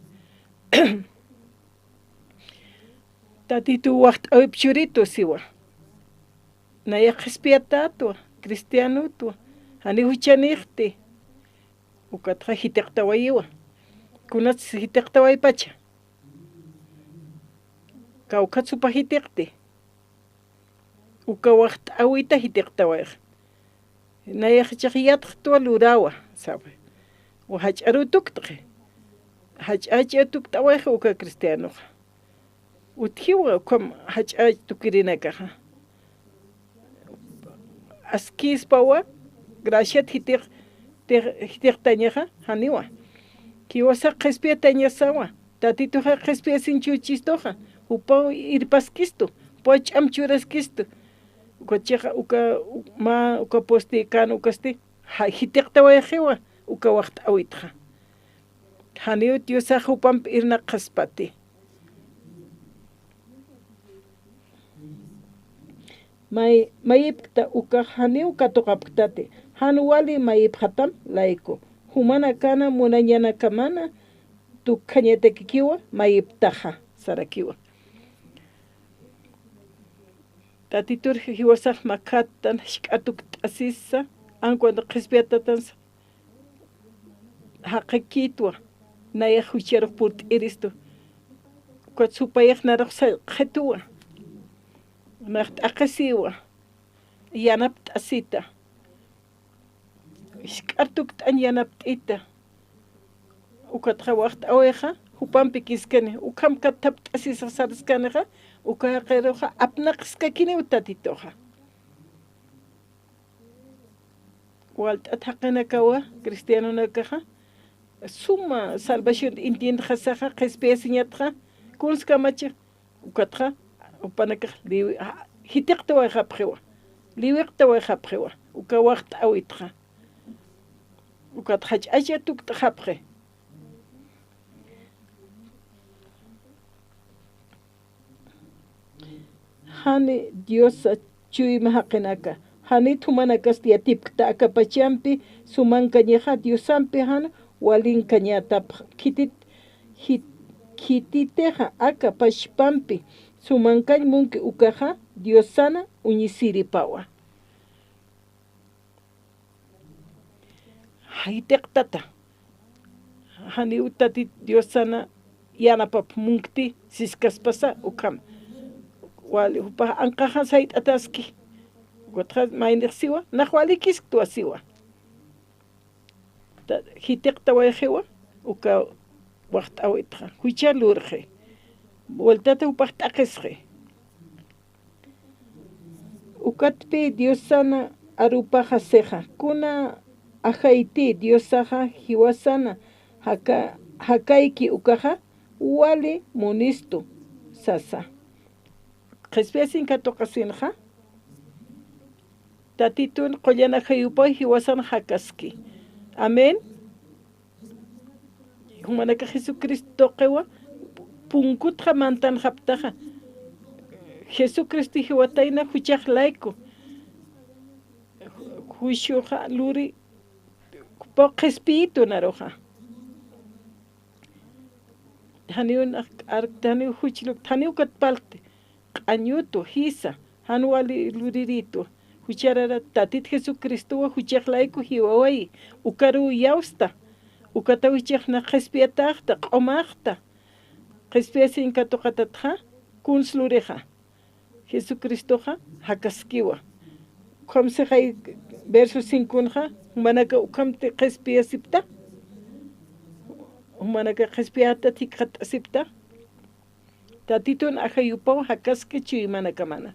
Tatitu waqt'awipchurito siwa. Naya qhispiyatatua cristianutua hani huchanijti. Ukatja hitiqtawayiwa. Kunats hitiqtawaypacha. Kaukatsupa hitiqti. Uka waqt'awita hitiqtawayq. Nayaqchaqyatqtua lurawa, sabe. Wahach'arutuktqi. Hach'ach'atuktawayq uka cristianoqa. Uthiwa kam hach'achtukirinakaja. Askispawa graciat hitiqtañaja haniwa. Kiwasa qhispiyatañasawa. Tatituja qhispiyasinchuchistoja. Upa irpaskisto. Poch amchuraskisto. Ukachiqa uka posti kan ukasti. Hitiqtawayqiwa uka waqt'awitqa. Haniwa Diosaqa upampi irnaqaspati. Mayipta uka haniwa katuqaptati. Hanuwali mayiphatam laiko. Humana kana munañana kamana tukhañatekikiwa mayiptaja sarakiwa. Tatitur hiwasaq makatan shk'atuk t'asisa ankuando qhispiyatatansa haqikitwa naya hucharuq purt'iristo kutsupayaq naraq qhetuwa naqt'aqasiwa yanap t'asita shk'atuk t'an yanap t'ita ukatqa waqt'awiqa hupampi kiskani ukam katap t'asisa sariskaniqa ukaqiruqa apnaqskakini utatitoqa walt'at haqinakawa cristianonakaqa suma salvación intiendajasaqa qhispiyasiñatqa kunskamachiq ukatqa upanakaq hitiqtawayqapqiwa liwiqtawayqapqiwa uka waqt'awitqa ukat hach'achatuktaqapqi hani Diosa chuyma haqinaka hani thumanakas tiatipta akapachampi sumankañaqa Diosampi hana walinkañatap kititeqa akapashpampi sumankañmunki ukaqa Diosana uñisiripawa haytiqtata hani utati Dios sana yanapap munkti siskaspasa ukam wali upa anqajan sait ataski Gotha mainirsiwa nahualikis tuasiwa hitiqta wayhiwa uka waqt awitqa huicha lurje voltata upaqt aqisje ukatpi Dios sana arupaja seja kuna ajaiti Dios saja hiwasana hakaiki ukaja wali munisto sasa qispesin katoqasinja tatitun qollana hayupoy hiwasan hakaski amén humanaka Jesucristo qewa punkutja mantan haptaja Jesucristo hiwatayna huchaq laico huishuja luri poq espíritu naroja haniun artani huchiluk taniu katpalte q'añuto hisa hanwali luririto hucharara tatit Jesucristo huchaq laico hiwawai ukaru yausta ukata huchaqna qespiataqta q'umaqta qespiasin katoqatatja kunslureja Jesucristoja hakaskiwa qomsejay verso 5 manaka ukamte qespiasipta manaka qespiata tikqatasipta tatitun ajayupaw hakaski chuy manaka mana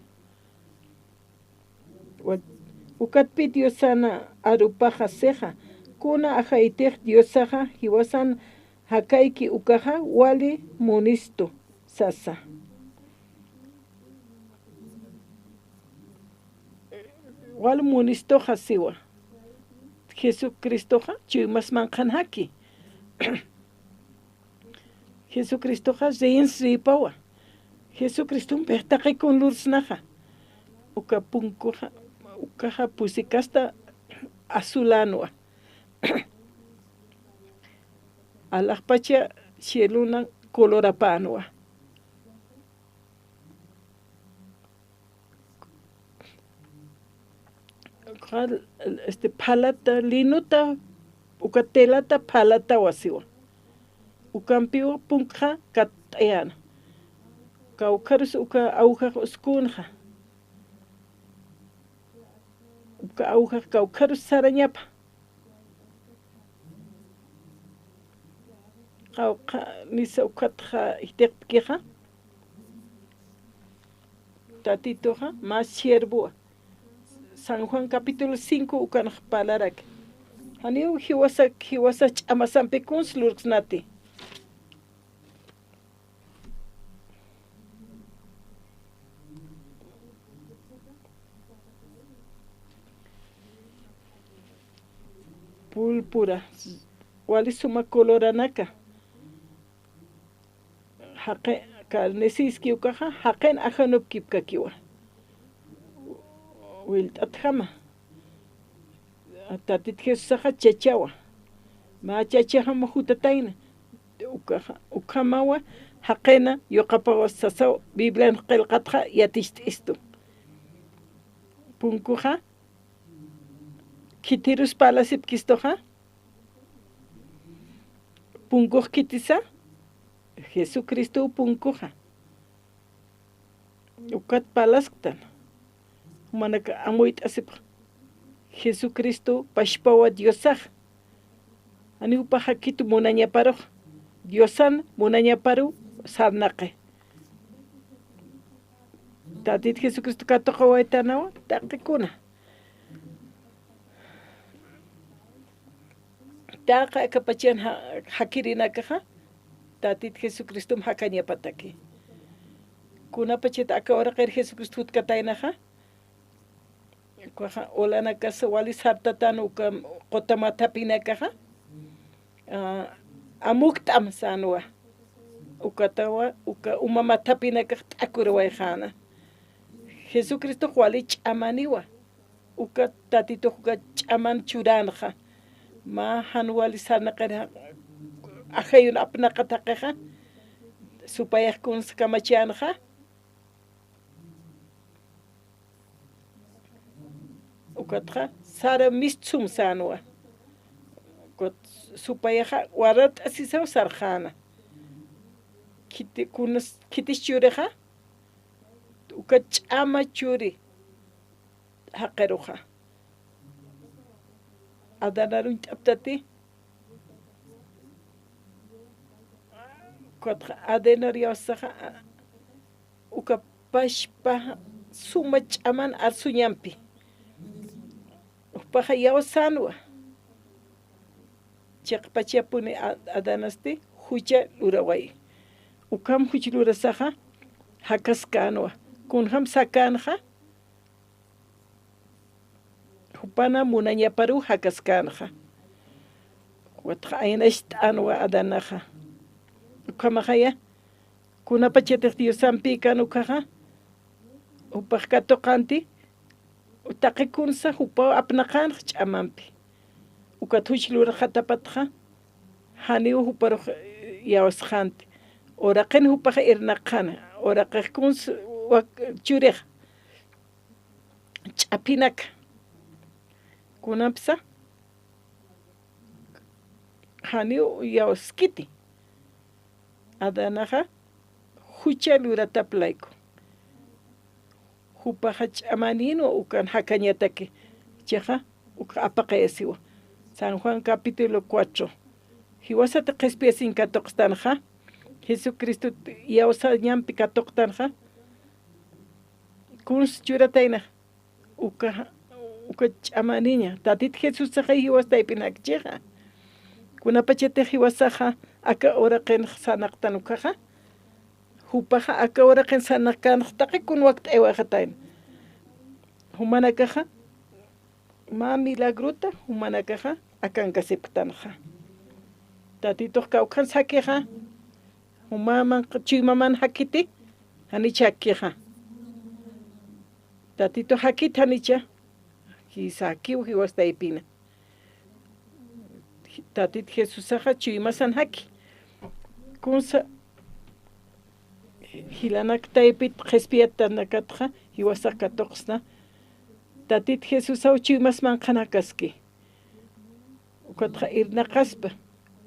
ukatpi Dios sana arupaja seja kuna ajaytiq Dios saja hiwasan hakaiki ukaja wali munisto sasa wal munisto hasiwa Jesucristoja chuy mas manqan haki Jesucristoja zeins ripawa Jesucristo pehtaqi kun lursnaja uka punkuja ukaja pusikasta azulanwa alaqpacha cieluna colorapanwa palata linuta ukatelata palata wasiwa ukampiwa punkja katayana kaukarus uka auja uskunja uka auja kaukarus sarañapa kauka nisa ukatja iteqtija tatitoja más siervua San Juan capítulo 5 ukan palarak haniu hiwasa ch'amasampi kunslurksnati pulpura wali suma coloranaka haqe karnesiski ukaja haqen ajanub kipkakiwa wilt atjama tatit Jesusaja chachawa ma chachajama jutataina ukamawa haqena yoqapawa sasaw Biblia qilqatja yatishtistu punkuja kitirus palasip kistoja punkuj kitisa Jesucristo punkuja ukat palasktan manaka amuit asip Jesucristo pashpawa Diosaj ani upahakitu munaña paro Diosan munaña paru sarnaqe tatit Jesucristo katoqawa etanawa taqikuna taqa kapachian hakirinakaja tatit Jesucristo hakaña pataki kuna pachita akawara qer Jesucristo hutkatainaja kwaja olana kasa wali sartatan uka qotamatapinakaja amuktam sanwa ukatawa uka umamatapinaka t'akurwayjana Jesucristo wali ch'amaniwa uka tatito uka ch'aman churanja ma hanwali sarnaqera ajayun apnaqataqeja supayajkun kamachanja ukatja sara mistsum sanwa supayaja warat asisao sarjana kitis chureja uka ch'ama churi haqeruja adanarun t'aptati kotja adenar yawsaja uka pashpa suma ch'aman arsuñampi upaja yawsanwa chaqpachapuni adanasti hucha luraway ukam huch lurasaja hakaskanwa kunham sakanja hupana munañaparu hakaskanja watja aynasht'anwa adanaja ukamajaya kunapachetej Diosampi kanukaja upaj katoqanti utaqi kunsa hupa apnaqan ch'amanpi ukatuch luraja tapatja haniu huparuj yawasjanti oraqin hupaja irnaqana oraqej kuns churej ch'apinaka kunapsa haniu yawaskiti adanaja hucha lurataplayku hupaja ch'amanino ukan hakañataki chaja uka apaqayasiwa San Juan capítulo 4 hiwasata qespiesin katoqstanja Jesucristo yawsa ñampi katoqtanja kuns churatayna uka ch'amaniña tatit Jesús saja hiwastaypinakcheja kunapachete hiwasaja aka oraqen sanaqtanukaja hupaja aka oraqen sanaqkanqtaqi kunwak t'ewajatayna humanakaja ma milagruta humanakaja akanka siptanja tatitoq kawqan sakiqa humaman chuymaman hakiti hanicha akiqa tatito hakit hanicha hisakiw hiwastaypina tatit Jesusaqa chuymasan haki kunsa hilanaktaypit qhispiyattanakatqa hiwasaq katoqsna tatit Jesusaw chuymasman qanakaski ukatqa irnaqaspa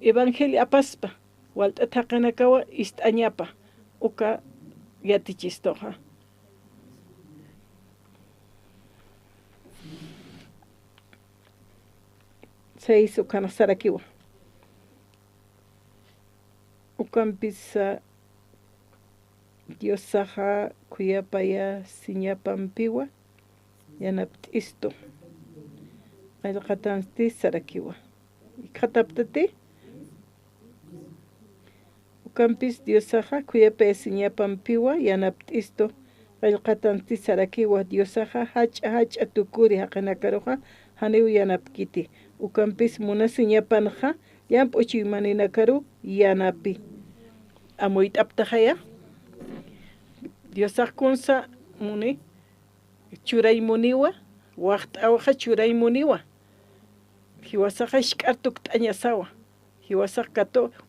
evangelio apaspa walt'ata haqanakawa ist'añapa uka yatichistoqa seis ukanaq sarakiwa ukanpis Diosaqa kuyapaya siñapampiwa yanapt'istu qallqatanti sarakiwa ikhataptati ukanpis Diosaqa kuyapaya siñapampiwa yanapt'istu qallqatanti sarakiwa Diosaqa hach'a tukuri haqanakaruqa haniw yanapkiti ukanpis munasiñapanja llamp'uchiymaninakaru yanapi amuyt'aptajaya Diosaq kunsa muni churaymuniwa waqt'awaqa churaymuniwa hiwasaqa ishk'artuk t'añasawa hiwasaq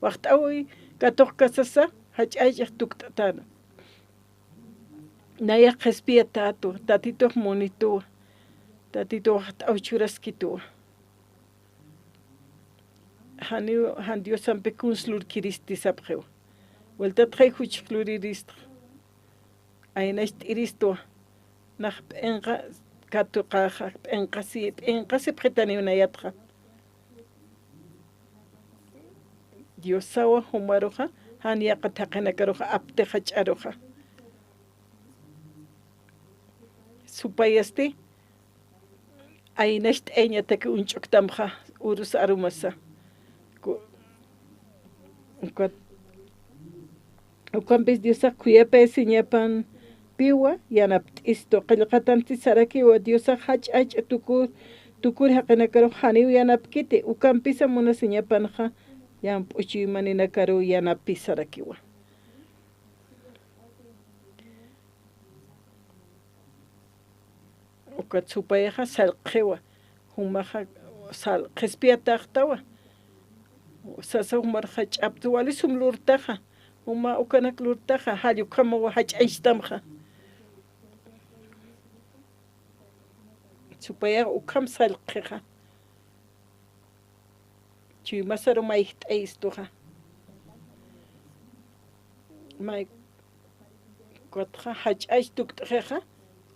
waqt'awi katoq kasasa hach'aychaq tukt'atana naya qhispia tatituq munituwa tatito waqt'awi churaskituwa haniw han Diosampi kunslurkiristi sapqewa vueltatqay huchqlurirista aynasht'iristuwa naq p'inqa katuqaqa p'inqasi pqitaniwnayatqa Diosawa humaruqa han yaqa thaqanakaruqa aptiqa ch'aruqa supayasti aynasht'ayñataki unch'uktamqa urus arumasa ukanpis Diosaq kuyapay siñapan piwa yanapt'istu qillqatanti sarakiwa Diosaq hach'ach'a tukuri haqinakaruq haniw yanapkiti ukanpisa munasiñapanqa llamp'uchiymaninakaru yanapi sarakiwa uka supayaqa sallqhiwa humaqa qhispiyataqtawa sasa humarqa ch'apta walisum lurtaqa huma ukanak lurtaqa hallukamawa hach'aychtamqa supayaqa ukam sallqhiqa Chui masaro maicht eistuja. Mai kotja hach aistuk tjeja.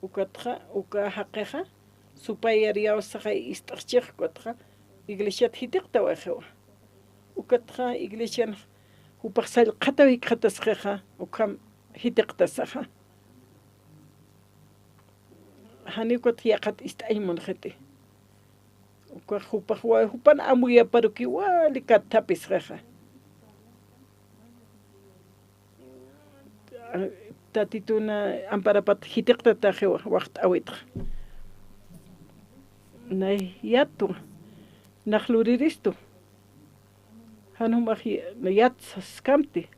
Ukotja uka hakeja. Supayar yausaja istarchej kotja. Iglesia hitikta wajewa. Ukotja iglesia upaxal qatawi qatasjeja. Ukam hitiktasaja. Hanikot yaqat istaymun jete. Uka hupan amuya paruki wali katapis jeja. Tatituna amparapat hitikta tajewa waqt awitra. Nay yatu nahluriristu. Hanumach yat skamti.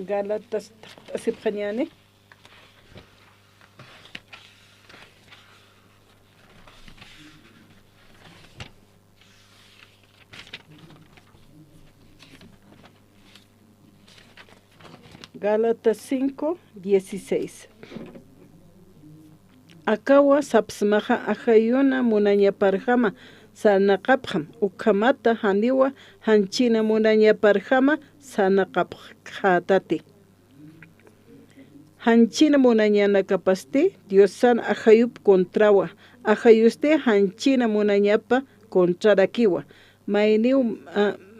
Galatas asipkhaniani. Gálatas 5:16. Akawa sapsmaja ajayuna munañaparjama sanaqapjam ukamata haniwa hanchina munañaparjama sanaqapjatati. Hanchina munañanakapasti Dios san ajayup contrawa ajayuste hanchina munañapa contrarakiwa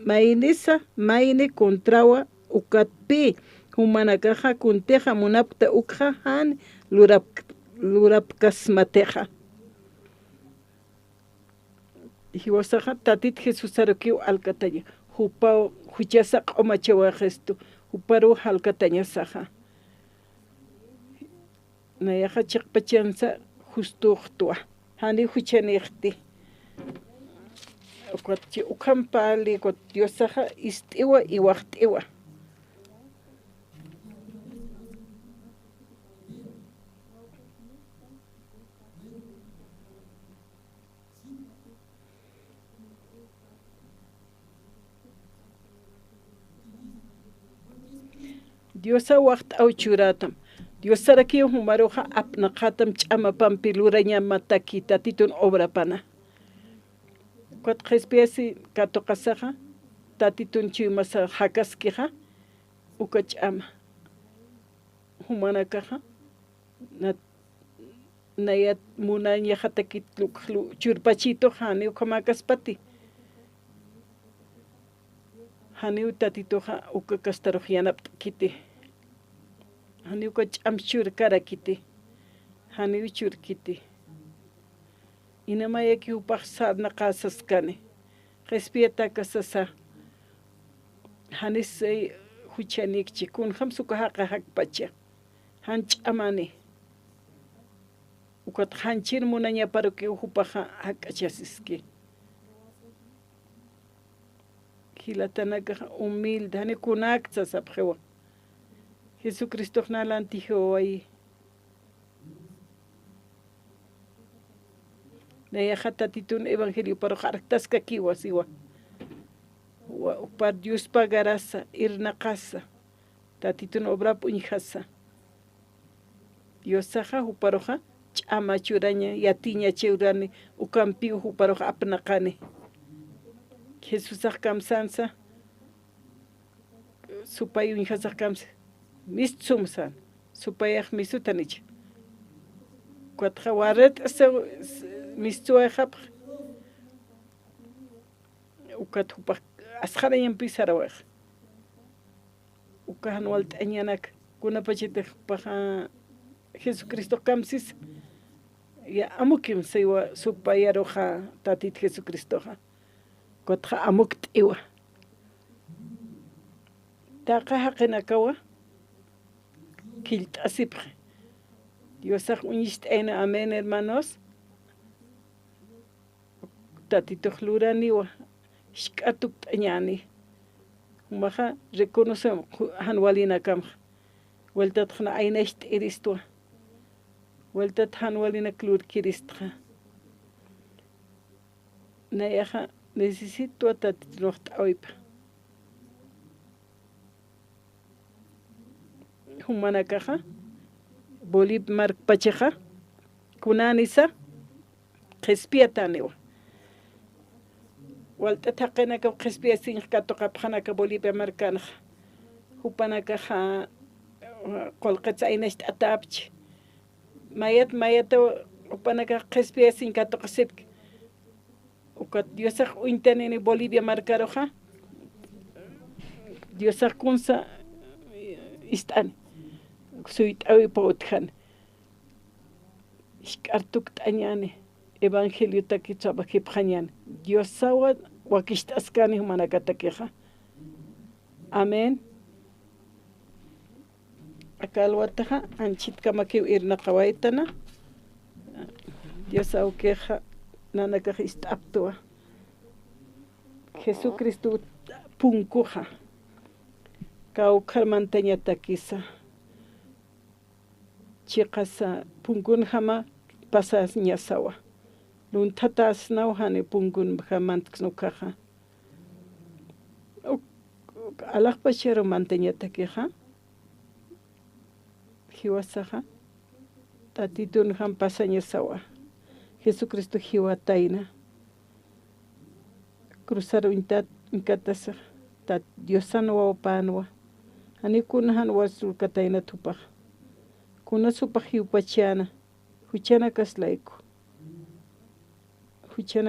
mainisa maini contrawa ukatpi humanakaja kunteja munapta ukja han lurapkasmateja. Hiwasaja tatit Jesús arokiu alcataya. Hupao huchasak omachewa gesto. Huparu alcatanya saja. Nayaja chakpachansa justo tua. Hani huchanirti. Okatchi ukampali kot diosaja istiwa iwaktiwa. Diosa waqt auchuratam. Diosara ki humaroja apnaqatam ch'ama pampiluraña mataki tatitun obra pana. Kwat qespiasi katoqasaja tatitun chimasa hakaskija uka ch'ama. Humanakaja nayat munaña hatakit churpachito hani ukamakaspati. Hani tatitoja uka kastarojyanap kiti. Hani uka ch'amchur kara kiti. Hani uchur kiti. Inamaya ki upaq sarna qasaskani. Respieta kasasa. Hani say huchanikchi kun hamsuka haqa hakpacha. Han ch'amani. Ukat hanchir munaña paruki upaqa hakachasiski. Hilatanaka humilde, hani kunakta sabjewa. Jesucristo nalantijo ahí. Neya tatitun evangelio para hartaska kiwa siwa. Par Dios pagarasa irna casa. Tatitun obra puñjasa. Dios saja uparoja chama churaña yatiña cheurani ukampi uparoja apnaqani. Jesús kamsansa supay unjasa kamsa mistsumsan supayaj misutanich kwatja waret ase mistuajap ukat hupa asjarayan pisarawaj ukahan walt añanak kuna pachete paja Jesucristo kamsis ya amukim sewa supayaroja tatit Jesucristoja Kotja amukt iwa. Taqa haqinakawa. Kilt asipre. Diosaj unist ena amén hermanos. Tatitohluraniwa. Shkatuk tañani. Humaja reconocemos hanwalina kam. Vueltat hana ainecht iristua. Vueltat hanwalina klur kiristra. Nayaja necesito tatitnocht oipa. Humanakaja, bolib mark pacheja, kunanisa qhispiatanewa walta taqenaka qhispiasin katoqapjanaka Bolivia markanaj hupanaka ja qolqatzaynash atapch mayata hupanaka qhispiasin katoqsip ukat diosaq uintanini Bolivia markaroja diosaq kunsa ist'ani suyt'awi pawtjan ishk'artuk t'añani evangelio taki tzabajipjañani diosawa wakixt'askani humanakatakeja amén akalwataja anchitkamakiw irnaqawaytana diosawkeja nanakaj ist'aptuwa Jesucristo punkuja kawqarmantañatakisa chiqasa punkun jama pasas ñasawa luntata asnaw hani punkun jamantksnukaja alaqpachero mantañatakeja hiwasaja tatitun jam pasañasawa Jesucristo hiwatayna cruzar inkatasaj tat diosano wawapanwa ani kunahan wasulkatayna tupaj kuna supaj hiwpachana huchana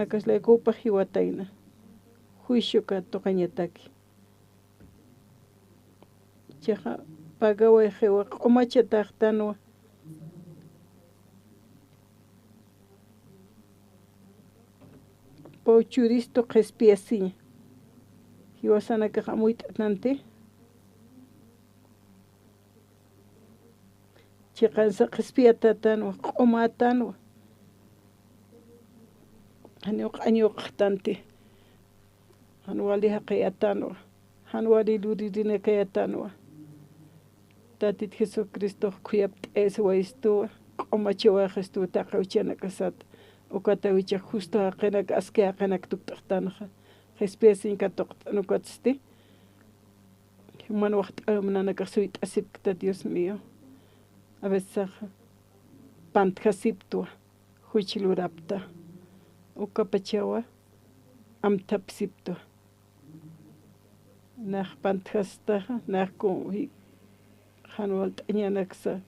kaslayku upaj hiwatayna juicioka toqañataki chaja pagaway jewa q'umachataqtanwa Pauchuristo qhispiasiña hiwasanakaqa muyt'atnanti chiqansa qhispiatatanwa q'umatanwa q'añuqtanti hanwali haqayatanwa hanwali luririnayatanwa tatit Jesucristo khuyapt'es waystuwa q'umachiwaqestuwa taqawchanakasata ukatawicha justo haqenak aski haqenak tuktaqtanaja qhispiasin katoqt'anukatzti human waqt'aymananaka suyt'asipkta Dios mío a veces pantjasiptua huchilurapta ukapachawa amtapsiptua naj pantjastaja naj kun hanwal t'añanaksa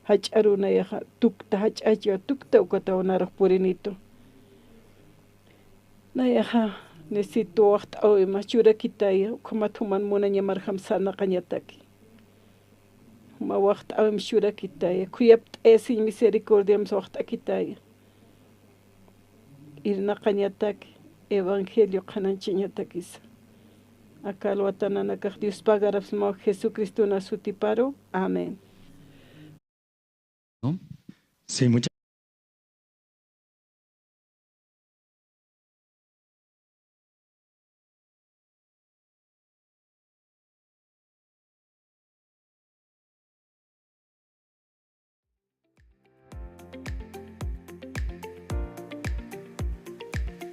hach'arunayaja tukta hach'achiwa tukta ukatawanaraq purinito nayaja necesito waqt'awima churakitaya ukhamat human munañamarjam sanaqañataki huma waqt'awim shurakitaya khuyapt'esin misericordiam waqt'akitaya irnaqañataki evangelio qananchiñatakisa akalwatananakaq Dios pagarapsma Jesucristo na sutiparo amén. Sí, muchas